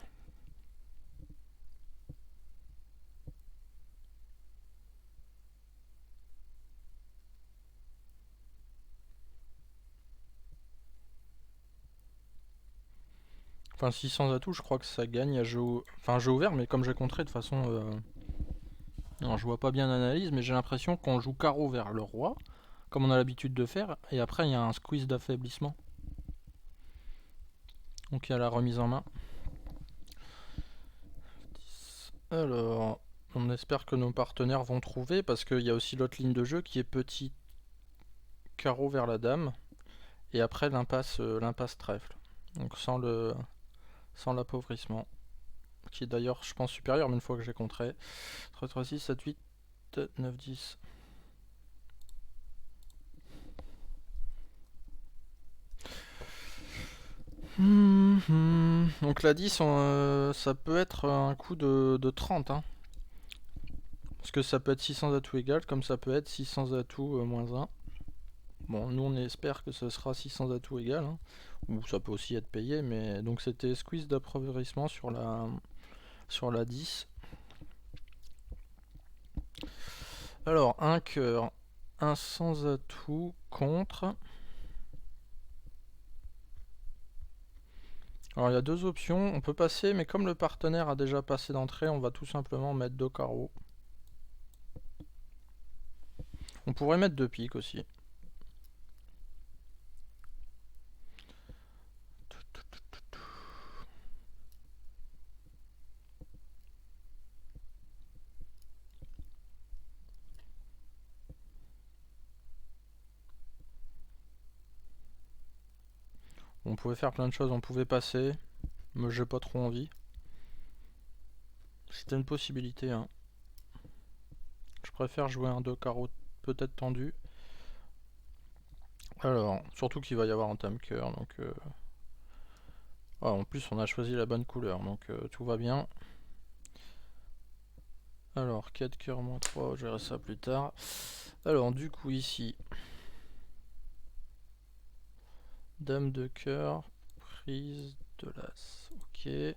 Enfin, 600 atouts, je crois que ça gagne à jeu... Enfin, jeu ouvert, mais comme j'ai contré, de toute façon... Non, je vois pas bien l'analyse, mais j'ai l'impression qu'on joue carreau vers le roi, comme on a l'habitude de faire, et après il y a un squeeze d'affaiblissement. Donc il y a la remise en main. Alors, on espère que nos partenaires vont trouver, parce qu'il y a aussi l'autre ligne de jeu qui est petit carreau vers la dame, et après l'impasse trèfle. Donc sans l'appauvrissement. Qui est d'ailleurs, je pense, supérieur, mais une fois que j'ai contré. 3, 3, 6, 7, 8, 9, 10. Donc la 10, ça peut être un coup de 30. Hein. Parce que ça peut être 600 atouts égal, comme ça peut être 600 atouts moins 1. Bon, nous on espère que ce sera 600 atouts égal. Hein. Ou ça peut aussi être payé, mais donc c'était squeeze d'appauvrissement sur la 10. Alors, un cœur, un sans atout contre. Alors il y a deux options, on peut passer, mais comme le partenaire a déjà passé d'entrée, on va tout simplement mettre 2 carreaux. On pourrait mettre 2 piques aussi. On pouvait faire plein de choses, on pouvait passer, mais j'ai pas trop envie. C'était une possibilité, hein. Je préfère jouer un 2 carreaux peut-être tendu. Alors, surtout qu'il va y avoir un tam cœur, donc... en plus on a choisi la bonne couleur, donc tout va bien. Alors, 4 cœurs moins 3, je verrai ça plus tard. Alors, du coup ici... Dame de cœur, prise de l'as, ok.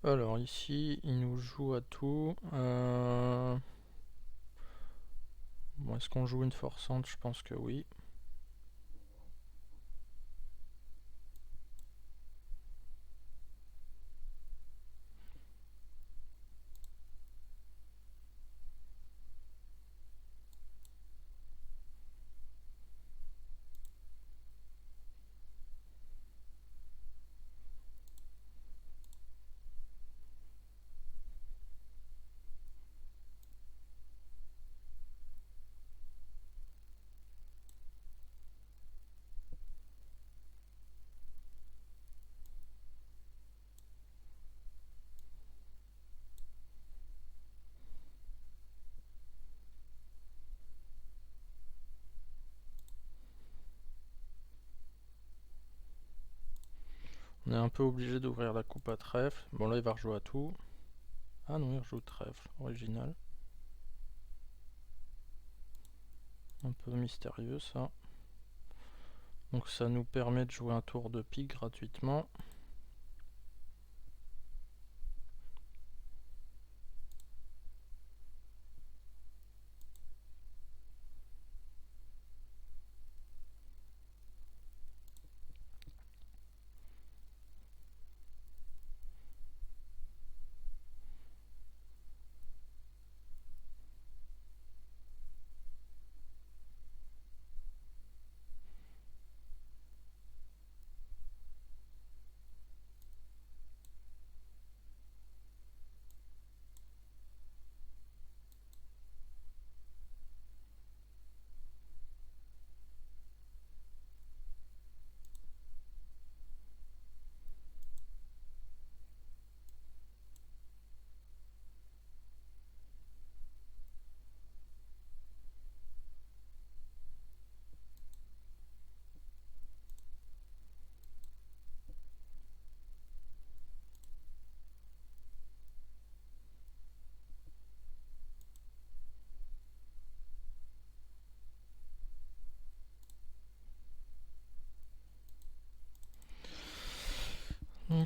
Alors ici, il nous joue à tout. Bon, est-ce qu'on joue une forçante? Je pense que oui. On est un peu obligé d'ouvrir la coupe à trèfle. Bon là il va rejouer à tout. Ah non, il rejoue trèfle, original. Un peu mystérieux ça. Donc ça nous permet de jouer un tour de pique gratuitement.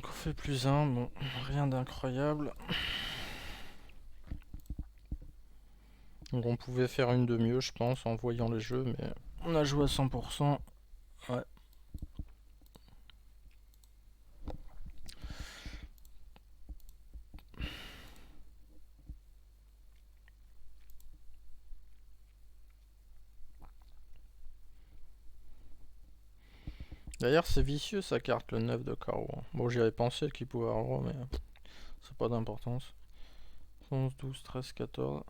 Donc on fait plus 1, bon, rien d'incroyable. Donc on pouvait faire une de mieux, je pense, en voyant le jeu, mais on a joué à 100%. Ouais. D'ailleurs, c'est vicieux sa carte, le 9 de carreau. Bon, j'y avais pensé qu'il pouvait avoir, mais c'est pas d'importance. 11, 12, 13, 14.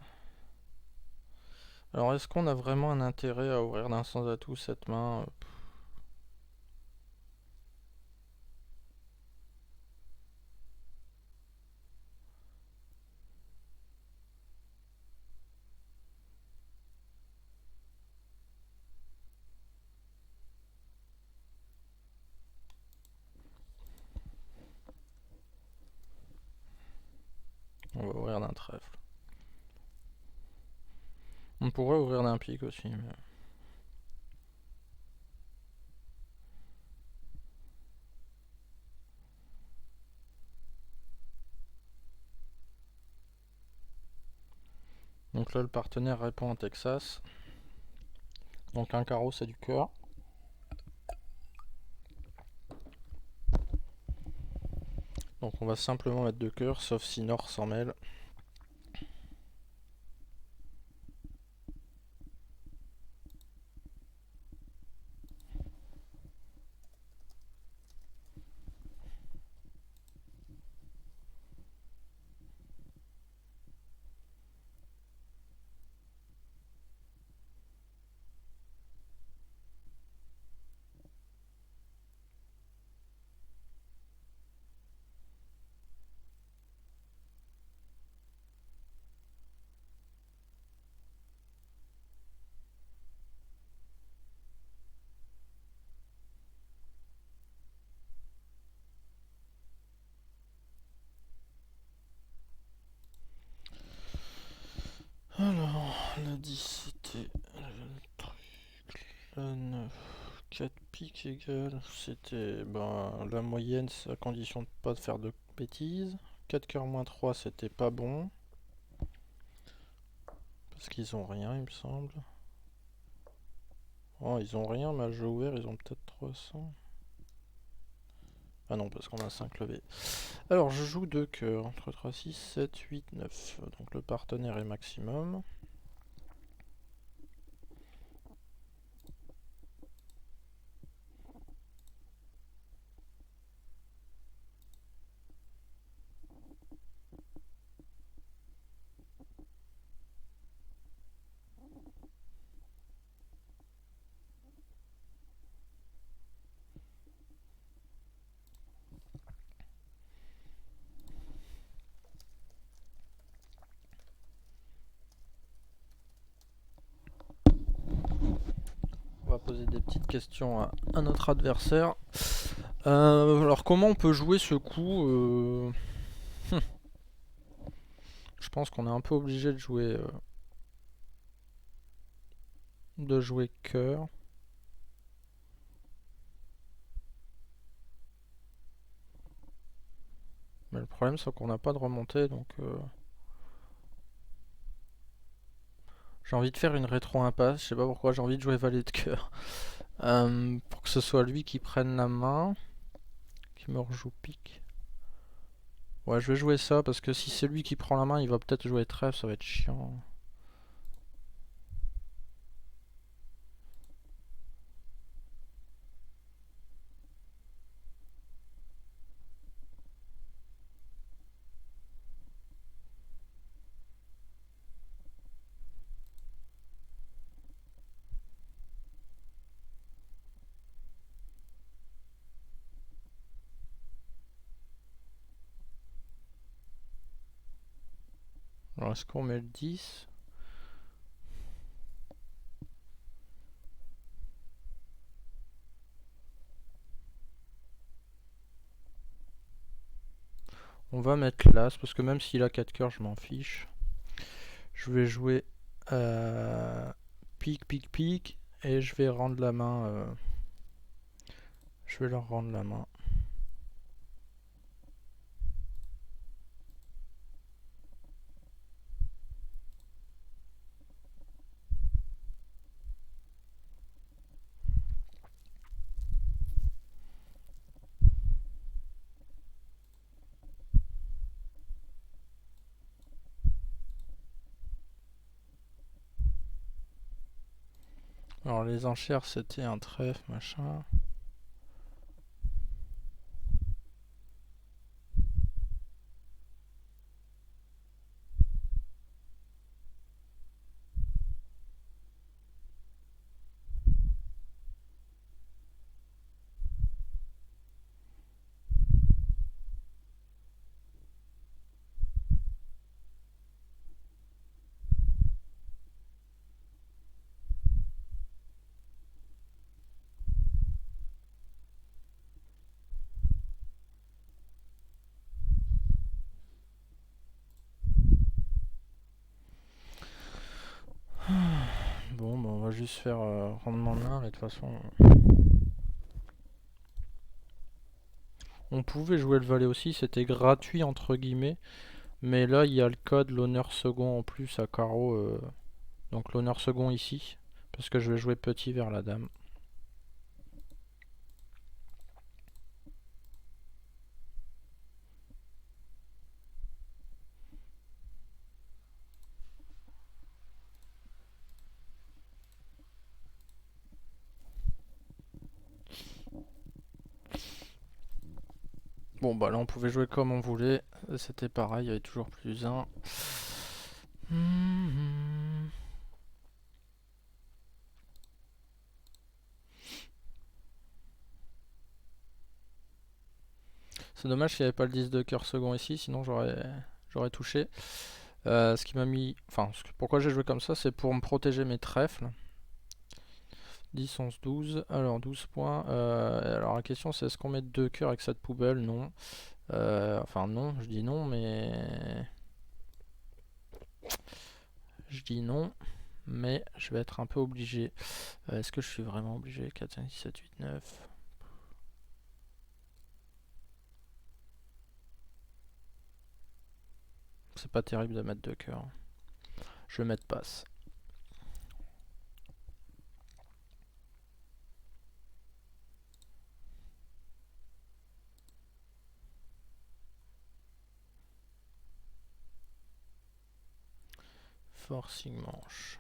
Alors, est-ce qu'on a vraiment un intérêt à ouvrir d'un sans atout cette main? On va ouvrir d'un trèfle. On pourrait ouvrir d'un pique aussi, mais... Donc là, le partenaire répond en Texas. Donc un carreau, c'est du cœur. Donc on va simplement mettre de cœur, sauf si Nord s'en mêle. Alors, le 10 c'était le truc, le 9, 4 piques égales, c'était la moyenne, c'est à condition de pas faire de bêtises. 4 cœurs moins 3 c'était pas bon, parce qu'ils ont rien il me semble. Oh ils ont rien, mais à jeu ouvert ils ont peut-être 300. Ah non, parce qu'on a 5 levées. Alors je joue 2 cœurs, entre 3, 6, 7, 8, 9, donc le partenaire est maximum. On va poser des petites questions à notre adversaire. Alors comment on peut jouer ce coup Je pense qu'on est un peu obligé de jouer cœur. Mais le problème c'est qu'on n'a pas de remontée, donc j'ai envie de faire une rétro impasse. Je sais pas pourquoi, j'ai envie de jouer valet de cœur. Pour que ce soit lui qui prenne la main, qui me rejoue pique. Ouais, je vais jouer ça parce que si c'est lui qui prend la main, il va peut-être jouer trèfle, ça va être chiant. Alors est-ce qu'on met le 10? On va mettre l'as parce que même s'il a 4 cœurs, je m'en fiche. Je vais jouer pique, pique, pique et je vais rendre la main. Je vais leur rendre la main. Alors les enchères c'était un trèfle, machin. Bon, bah on va juste faire rendement de main, et de toute façon. On pouvait jouer le valet aussi, c'était gratuit entre guillemets. Mais là, il y a le code, l'honneur second en plus à carreau. Donc l'honneur second ici. Parce que je vais jouer petit vers la dame. Bon bah là on pouvait jouer comme on voulait. C'était pareil, il y avait toujours plus un. C'est dommage qu'il n'y avait pas le 10 de cœur second ici, sinon j'aurais touché. Ce qui m'a mis. Enfin, pourquoi j'ai joué comme ça, c'est pour me protéger mes trèfles. 10, 11, 12. Alors 12 points. Alors la question c'est est-ce qu'on met 2 cœurs avec cette poubelle? Non. Enfin non, je dis non, mais... Je dis non, mais je vais être un peu obligé. Est-ce que je suis vraiment obligé? 4, 5, 6, 7, 8, 9... C'est pas terrible de mettre 2 cœurs. Je vais mettre passe. Forcing manche.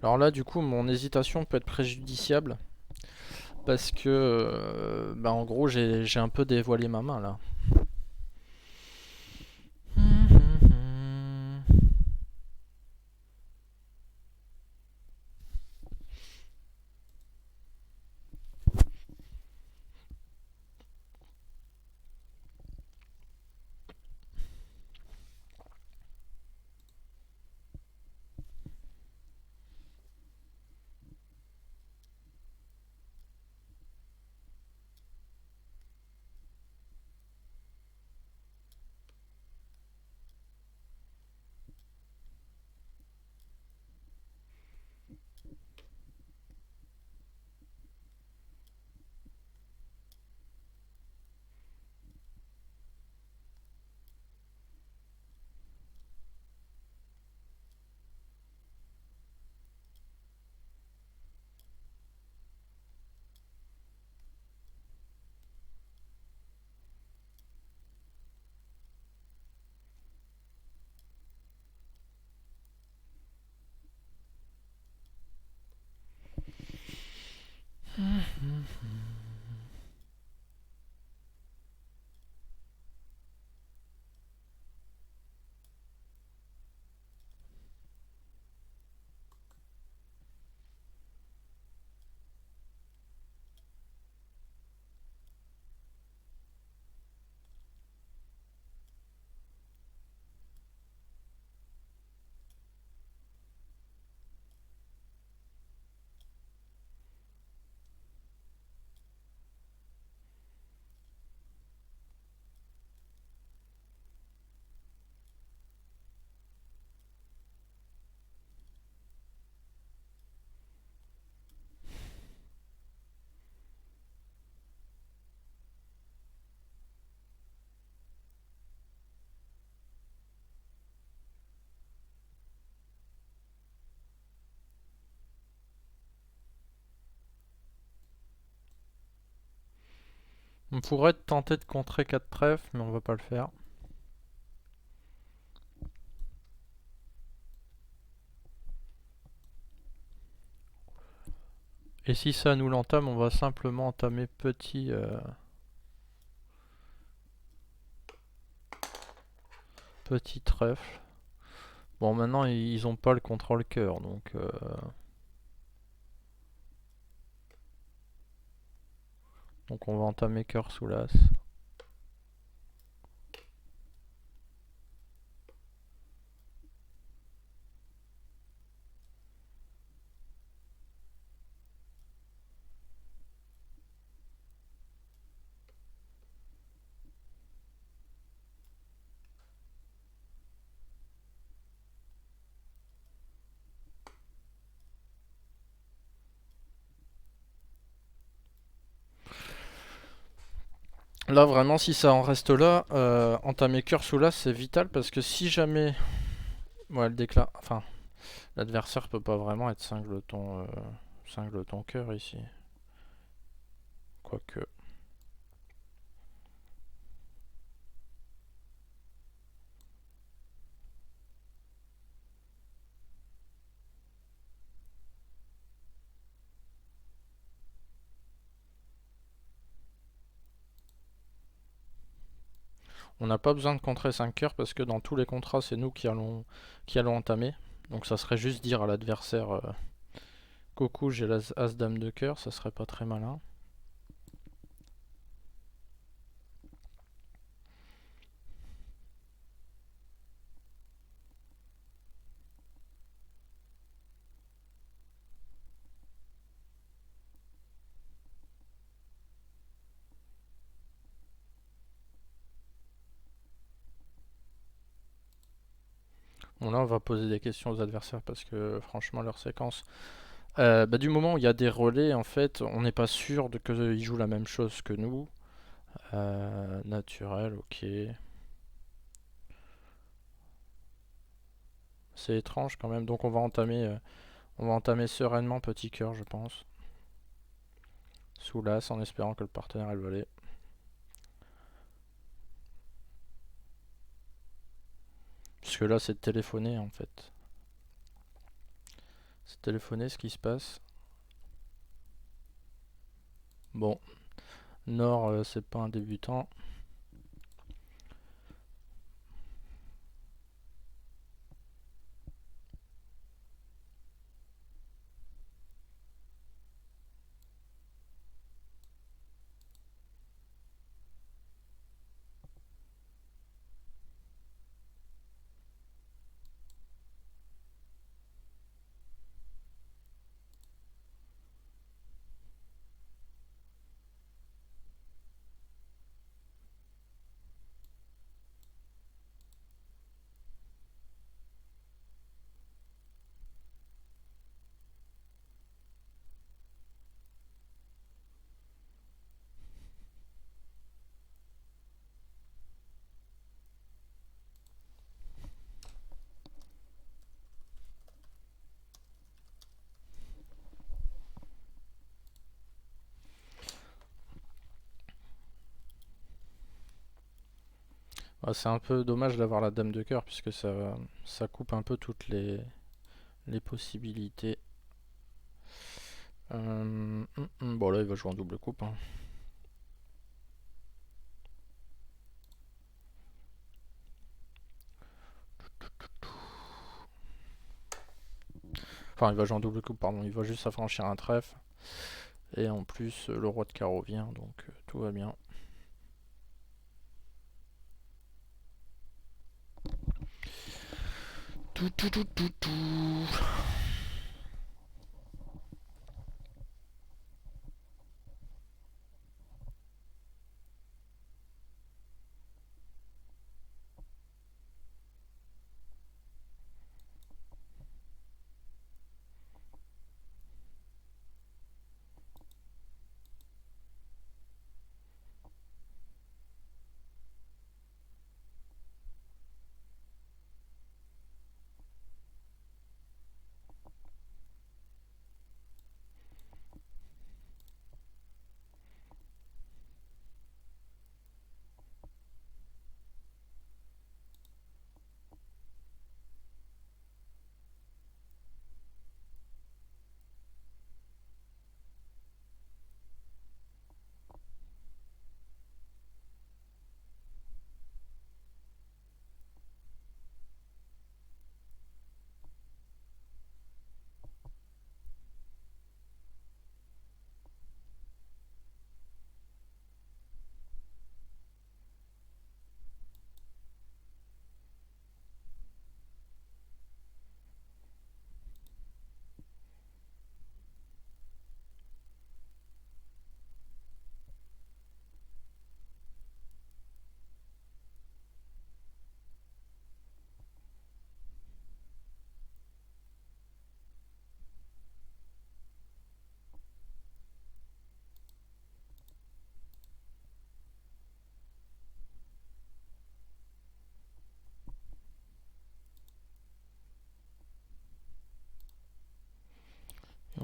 Alors là, du coup, mon hésitation peut être préjudiciable. Parce que, bah, en gros, j'ai un peu dévoilé ma main là. On pourrait tenter de contrer 4 trèfles, mais on va pas le faire. Et si ça nous l'entame, on va simplement entamer petit trèfle. Bon, maintenant ils ont pas le contrôle cœur, donc on va entamer cœur sous l'as. Là vraiment si ça en reste là, entamer cœur sous l'as c'est vital parce que si jamais ouais, enfin l'adversaire peut pas vraiment être cingleton cœur ici. Quoique. On n'a pas besoin de contrer 5 cœurs parce que dans tous les contrats c'est nous qui allons entamer. Donc ça serait juste dire à l'adversaire coucou j'ai l'as dame de cœur, ça serait pas très malin. Bon là on va poser des questions aux adversaires parce que franchement leur séquence... du moment où il y a des relais en fait on n'est pas sûr qu'ils jouent la même chose que nous. Naturel, ok. C'est étrange quand même, donc on va entamer sereinement petit cœur je pense. Sous l'as en espérant que le partenaire ait le volet. Puisque là c'est de téléphoner en fait. C'est téléphoner ce qui se passe. Bon, Nord c'est pas un débutant. C'est un peu dommage d'avoir la dame de cœur puisque ça coupe un peu toutes les possibilités. Bon là il va jouer en double coupe. Hein. Enfin il va jouer en double coupe pardon, il va juste affranchir un trèfle. Et en plus le roi de carreau vient donc tout va bien. Tout.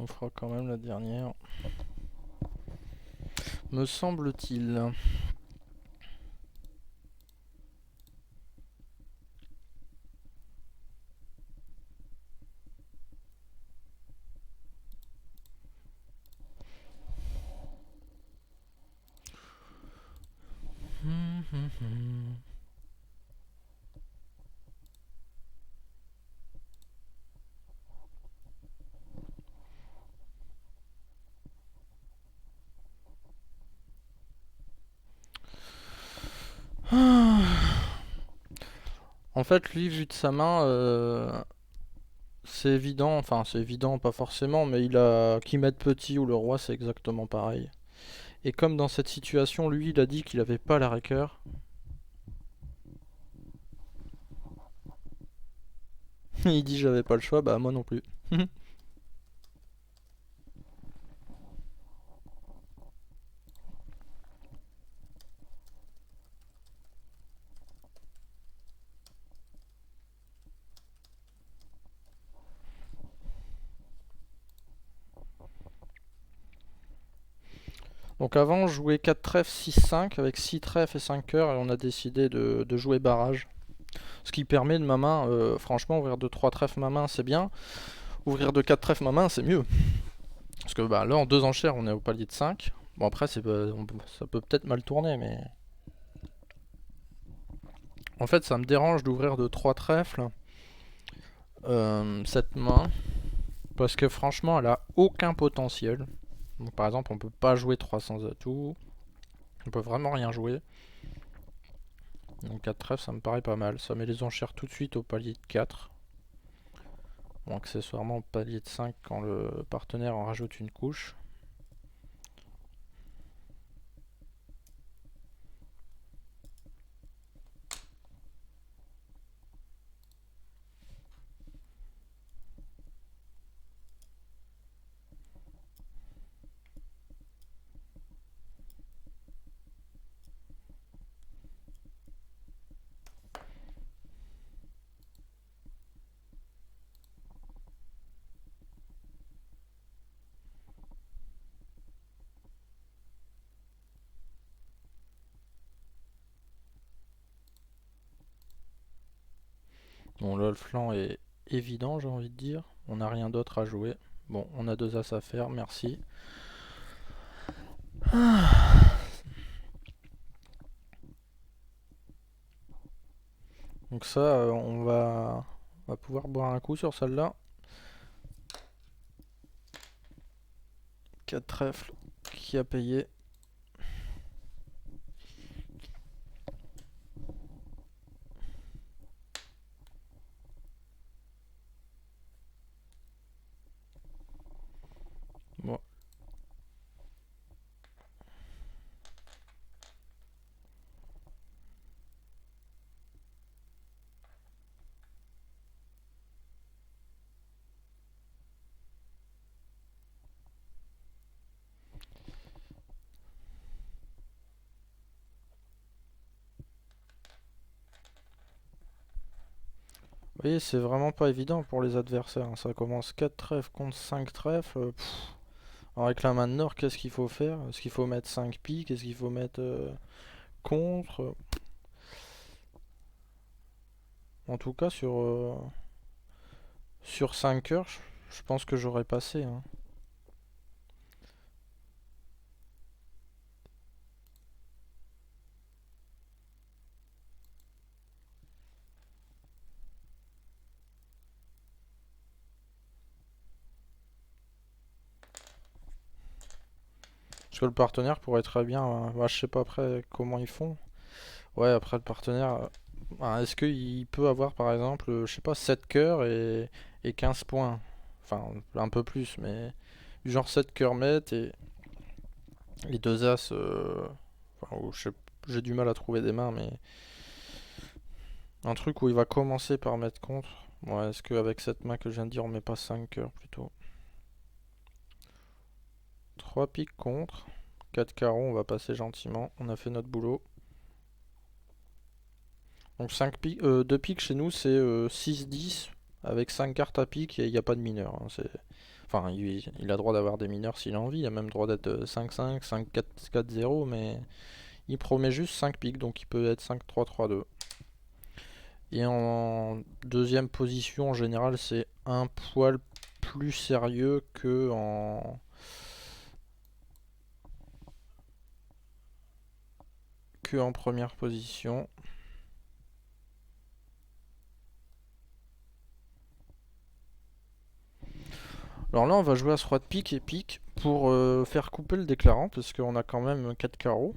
On fera quand même la dernière. Me semble-t-il. En fait, lui, vu de sa main, c'est évident, enfin c'est évident, pas forcément, mais il a qui mette petit ou le roi, c'est exactement pareil. Et comme dans cette situation, lui, il a dit qu'il avait pas la raqueur. Il dit j'avais pas le choix, bah moi non plus. Donc avant, on jouait 4 trèfles, 6-5, avec 6 trèfles et 5 cœurs, et on a décidé de jouer barrage. Ce qui permet de ma main, franchement, ouvrir de 3 trèfles ma main, c'est bien. Ouvrir de 4 trèfles ma main, c'est mieux. Parce que bah, là, en 2 enchères, on est au palier de 5. Bon, après, ça peut peut-être mal tourner, mais... En fait, ça me dérange d'ouvrir de 3 trèfles cette main. Parce que franchement, elle a aucun potentiel. Donc, par exemple, on peut pas jouer 300 atouts. On peut vraiment rien jouer. Donc 4 trèfles, ça me paraît pas mal. Ça met les enchères tout de suite au palier de 4. Bon, accessoirement au palier de 5 quand le partenaire en rajoute une couche. Bon, là, le flanc est évident, j'ai envie de dire. On n'a rien d'autre à jouer. Bon, on a 2 as à faire, merci. Donc ça, on va pouvoir boire un coup sur celle-là. 4 trèfles qui a payé. Bon. Vous voyez, c'est vraiment pas évident pour les adversaires, hein. Ça commence 4 trèfles contre 5 trèfles. Alors avec la main de Nord, qu'est-ce qu'il faut faire? Est-ce qu'il faut mettre 5 piques? Est-ce qu'il faut mettre contre? En tout cas, sur 5 heures, je pense que j'aurais passé, hein. Parce que le partenaire pourrait très bien... bah, je sais pas après comment ils font. Ouais, après le partenaire... est-ce qu'il peut avoir par exemple, je sais pas, 7 cœurs et 15 points? Enfin, un peu plus, mais... Du genre 7 cœurs mètres et les 2 as... enfin, j'ai du mal à trouver des mains, mais... Un truc où il va commencer par mettre contre. Ouais, est-ce qu'avec cette main que je viens de dire, on met pas 5 cœurs plutôt? 3 piques contre. 4 carreaux, on va passer gentiment. On a fait notre boulot. Donc 5 piques, 2 piques chez nous, c'est 6-10. Avec 5 cartes à pique, il n'y a pas de mineur, hein. Enfin, il a droit d'avoir des mineurs s'il a envie, il a même droit d'être 5-5, 5-4-4-0, mais il promet juste 5 piques, donc il peut être 5-3-3-2. Et en deuxième position, en général, c'est un poil plus sérieux que en première position. Alors là, on va jouer à ce roi de pique et pique pour faire couper le déclarant, parce qu'on a quand même 4 carreaux.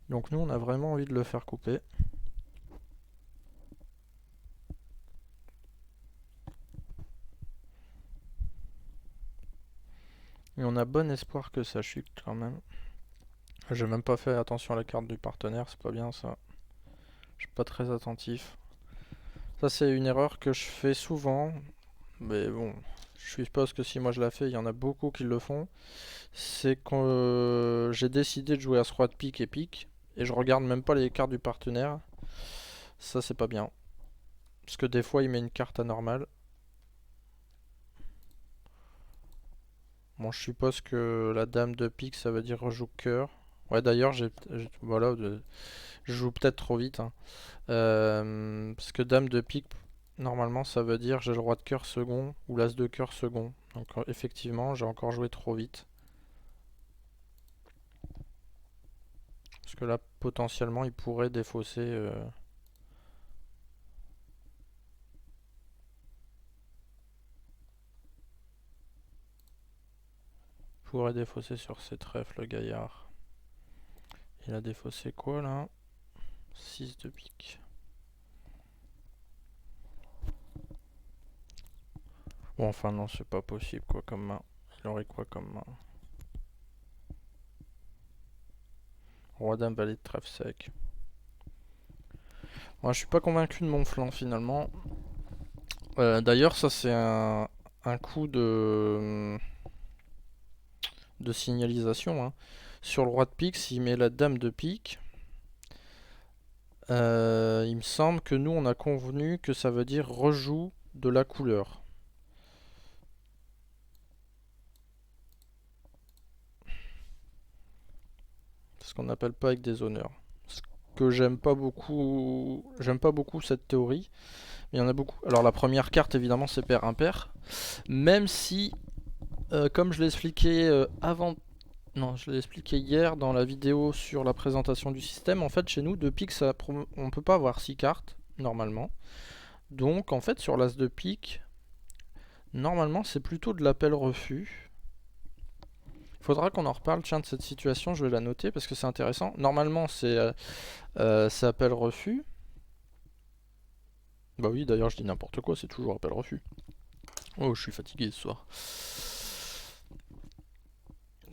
Donc nous, on a vraiment envie de le faire couper. Et on a bon espoir que ça chute quand même. J'ai même pas fait attention à la carte du partenaire, c'est pas bien ça. Je suis pas très attentif. Ça, c'est une erreur que je fais souvent. Mais bon, je suppose que si moi je la fais, il y en a beaucoup qui le font. C'est que j'ai décidé de jouer à ce roi de pique et pique. Et je regarde même pas les cartes du partenaire. Ça, c'est pas bien. Parce que des fois, il met une carte anormale. Bon, je suppose que la dame de pique, ça veut dire rejoue cœur. Ouais, d'ailleurs, voilà, je joue peut-être trop vite, hein. Parce que dame de pique, normalement, ça veut dire j'ai le roi de cœur second ou l'as de cœur second. Donc, effectivement, j'ai encore joué trop vite. Parce que là, potentiellement, il pourrait défausser. Pourrait défausser sur ses trèfles, le gaillard. Il a défaussé quoi là? 6 de pique. Bon, enfin, non, c'est pas possible quoi comme main. Il aurait quoi comme main? Roi dame valet de trèfle sec. Moi, je suis pas convaincu de mon flanc finalement. D'ailleurs, ça c'est un coup de signalisation, hein. Sur le roi de pique, s'il met la dame de pique, il me semble que nous on a convenu que ça veut dire rejoue de la couleur. C'est ce qu'on n'appelle pas avec des honneurs. Ce que j'aime pas beaucoup cette théorie. Mais il y en a beaucoup. Alors la première carte évidemment c'est pair impair. Même si, comme je l'ai expliqué avant. Non, je l'ai expliqué hier dans la vidéo sur la présentation du système. En fait, chez nous, de pique, on peut pas avoir 6 cartes, normalement. Donc, en fait, sur l'as de pique, normalement, c'est plutôt de l'appel-refus. Il faudra qu'on en reparle, tiens, de cette situation, je vais la noter parce que c'est intéressant. Normalement, c'est appel-refus. Bah oui, d'ailleurs, je dis n'importe quoi, c'est toujours appel-refus. Oh, je suis fatigué ce soir.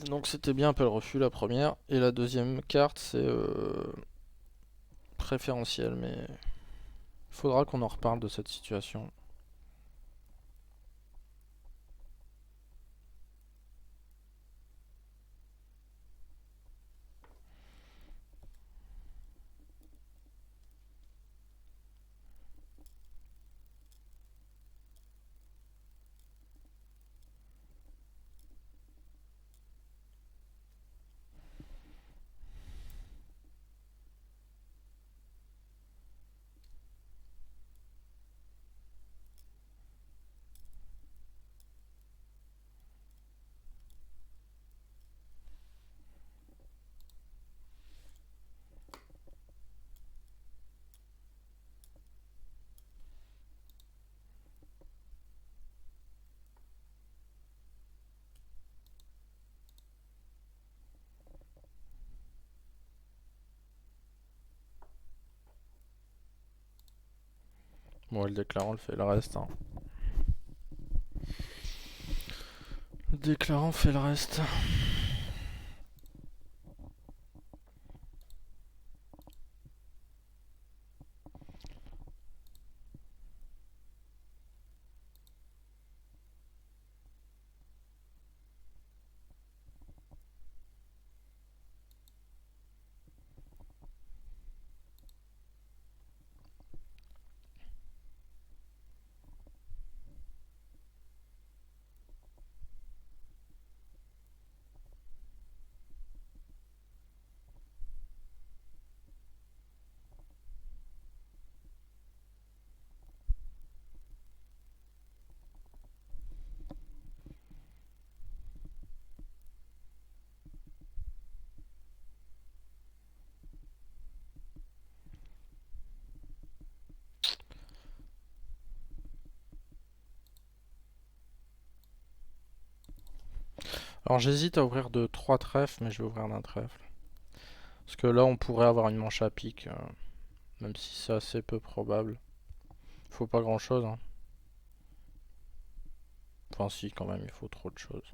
Donc, c'était bien appel-refus la première. Et la deuxième carte, c'est préférentiel, mais il faudra qu'on en reparle de cette situation. Bon, le déclarant le fait le reste, hein. Le déclarant fait le reste. Alors j'hésite à ouvrir de 3 trèfles, mais je vais ouvrir d'un trèfle. Parce que là on pourrait avoir une manche à pique, même si c'est assez peu probable. Il faut pas grand chose, hein. Enfin si quand même, il faut trop de choses.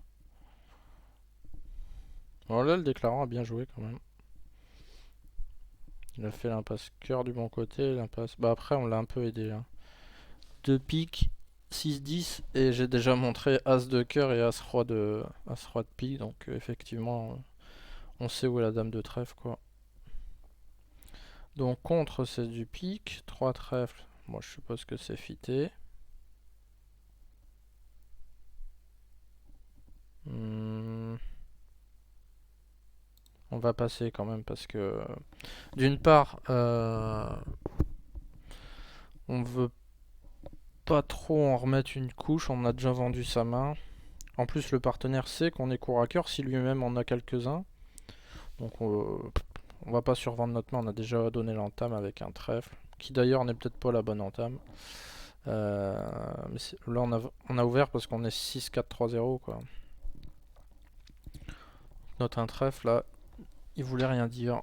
Alors là le déclarant a bien joué quand même. Il a fait l'impasse cœur du bon côté, l'impasse... Bah après on l'a un peu aidé là. 2 piques, 6-10 et j'ai déjà montré As de cœur et As roi de pique, donc effectivement on sait où est la dame de trèfle quoi. Donc contre c'est du pique, 3 trèfles, moi je suppose que c'est fité. On va passer quand même parce que d'une part on veut pas trop en remettre une couche, on a déjà vendu sa main. En plus le partenaire sait qu'on est court à cœur, si lui-même en a quelques-uns. Donc on va pas survendre notre main, on a déjà donné l'entame avec un trèfle, qui d'ailleurs n'est peut-être pas la bonne entame. Mais là on a ouvert parce qu'on est 6-4-3-0 quoi. Notre un trèfle là, il voulait rien dire.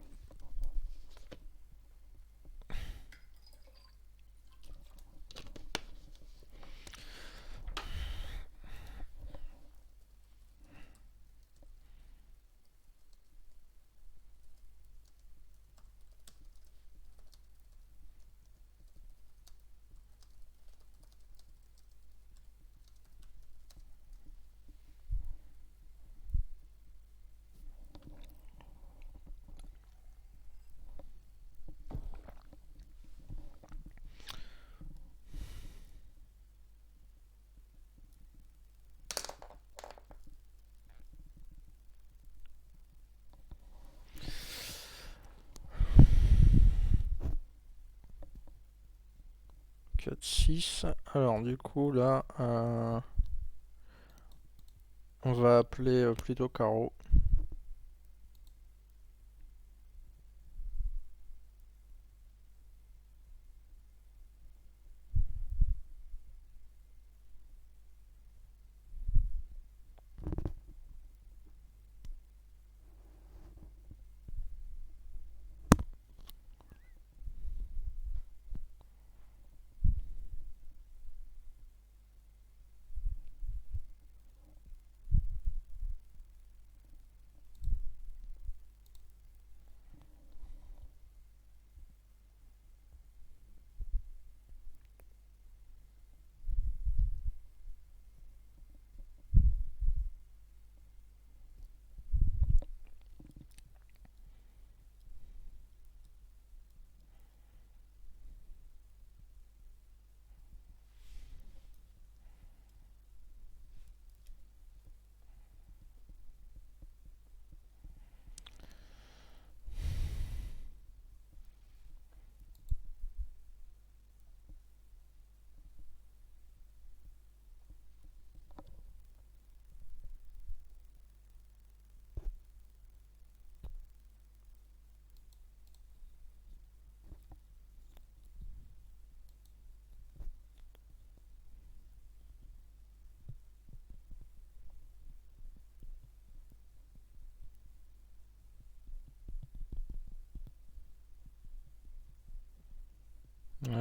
4-6. Alors du coup là on va appeler plutôt carreau.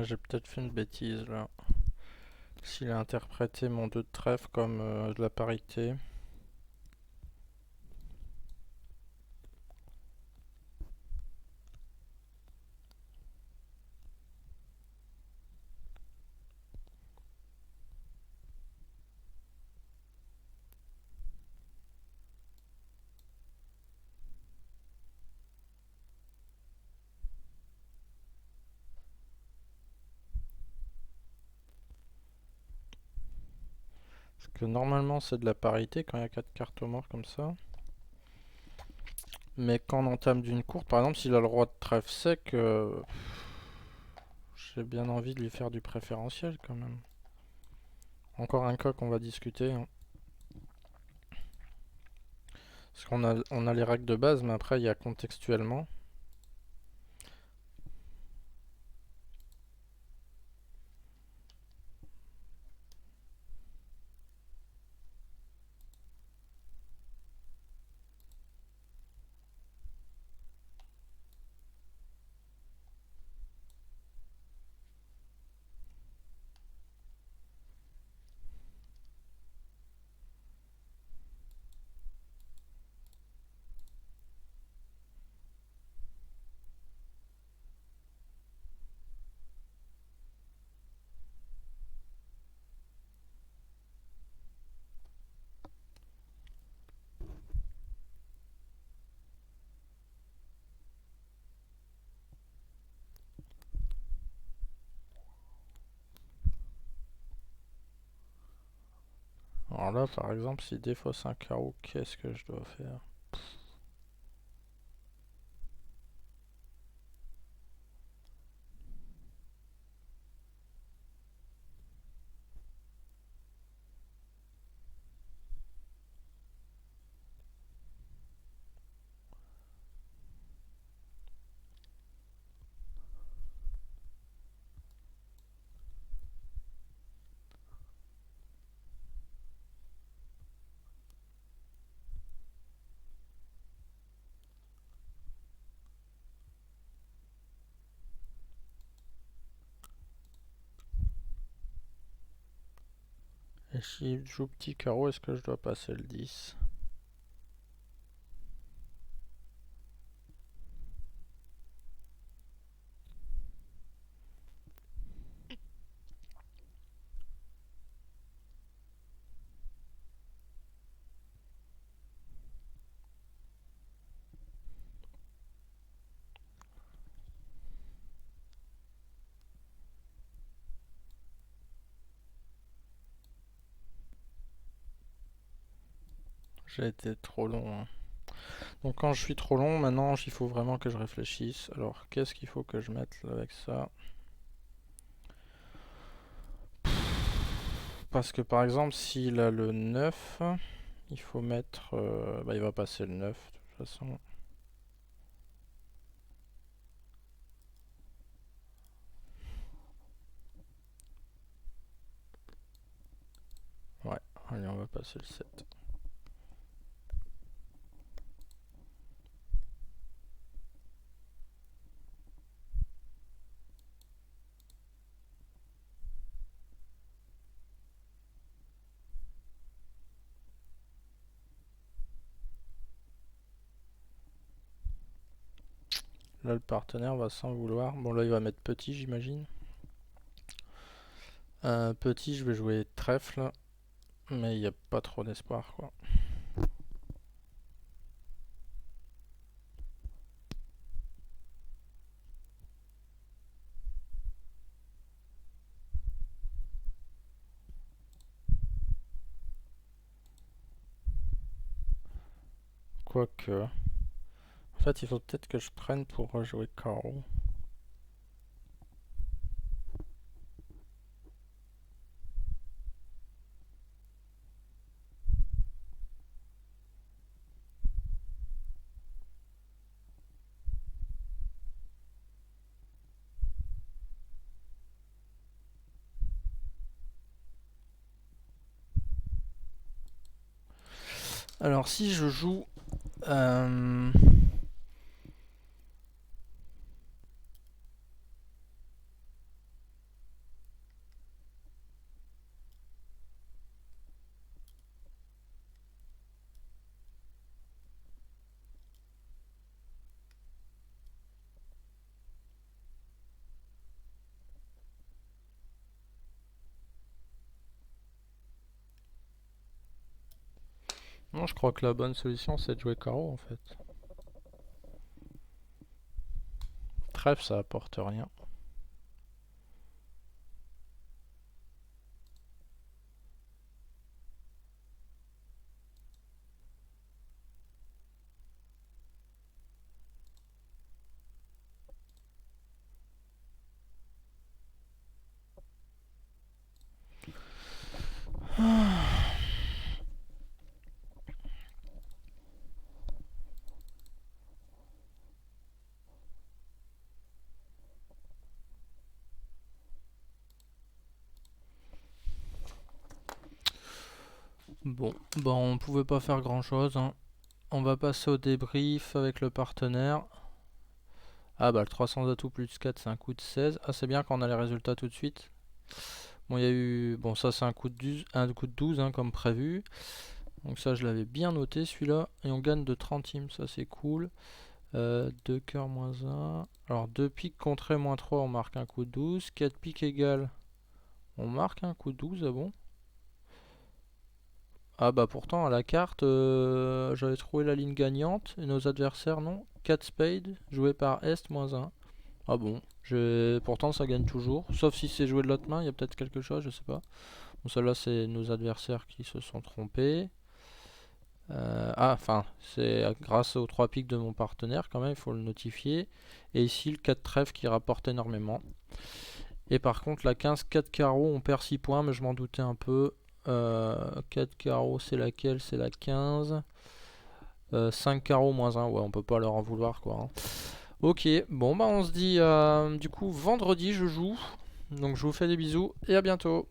J'ai peut-être fait une bêtise là. S'il a interprété mon 2 de trèfle comme de la parité. Parce que normalement c'est de la parité quand il y a 4 cartes mortes comme ça. Mais quand on entame d'une courte, par exemple s'il a le roi de trèfle sec, j'ai bien envie de lui faire du préférentiel quand même. Encore un cas qu'on va discuter, hein. Parce qu'on a les règles de base, mais après il y a contextuellement. Alors là, par exemple, s'il défausse un carreau, qu'est-ce que je dois faire? Et s'il joue petit carreau, est-ce que je dois passer le 10? J'ai été trop long, hein. Donc quand je suis trop long, maintenant il faut vraiment que je réfléchisse. Alors qu'est-ce qu'il faut que je mette là, avec ça? Parce que par exemple, s'il a le 9, il faut mettre... bah, il va passer le 9 de toute façon. Ouais, allez, on va passer le 7. Là, le partenaire va s'en vouloir. Bon, là, il va mettre petit, j'imagine. Petit, je vais jouer trèfle. Mais il n'y a pas trop d'espoir, quoi. Quoique... En fait, il faut peut-être que je prenne pour rejouer carreau. Alors, si je joue... Non, je crois que la bonne solution, c'est de jouer carreau, en fait. Trèfle, ça apporte rien. Bon, on pouvait pas faire grand chose, hein. On va passer au débrief avec le partenaire. Ah bah le 300 atouts plus 4 c'est un coup de 16. Ah c'est bien quand on a les résultats tout de suite. Bon il y a eu... Bon ça c'est un coup de 12 hein, comme prévu. Donc ça je l'avais bien noté celui-là. Et on gagne de 30 teams, ça c'est cool. 2 cœurs moins 1. Alors 2 piques contrées moins 3 on marque un coup de 12. 4 piques égales on marque un coup de 12, ah bon? Ah bah pourtant à la carte j'avais trouvé la ligne gagnante et nos adversaires non. 4 spades joué par Est moins 1. Ah bon, pourtant ça gagne toujours. Sauf si c'est joué de l'autre main, il y a peut-être quelque chose, je sais pas. Bon, celle-là, c'est nos adversaires qui se sont trompés. Ah, enfin, c'est grâce aux 3 piques de mon partenaire quand même, il faut le notifier. Et ici, le 4 trèfle qui rapporte énormément. Et par contre, la 15, 4 carreaux, on perd 6 points, mais je m'en doutais un peu. 4 carreaux, c'est laquelle? C'est la 15. 5 carreaux moins 1, ouais, on peut pas leur en vouloir quoi. Hein. Ok, bon bah on se dit du coup vendredi je joue. Donc je vous fais des bisous et à bientôt.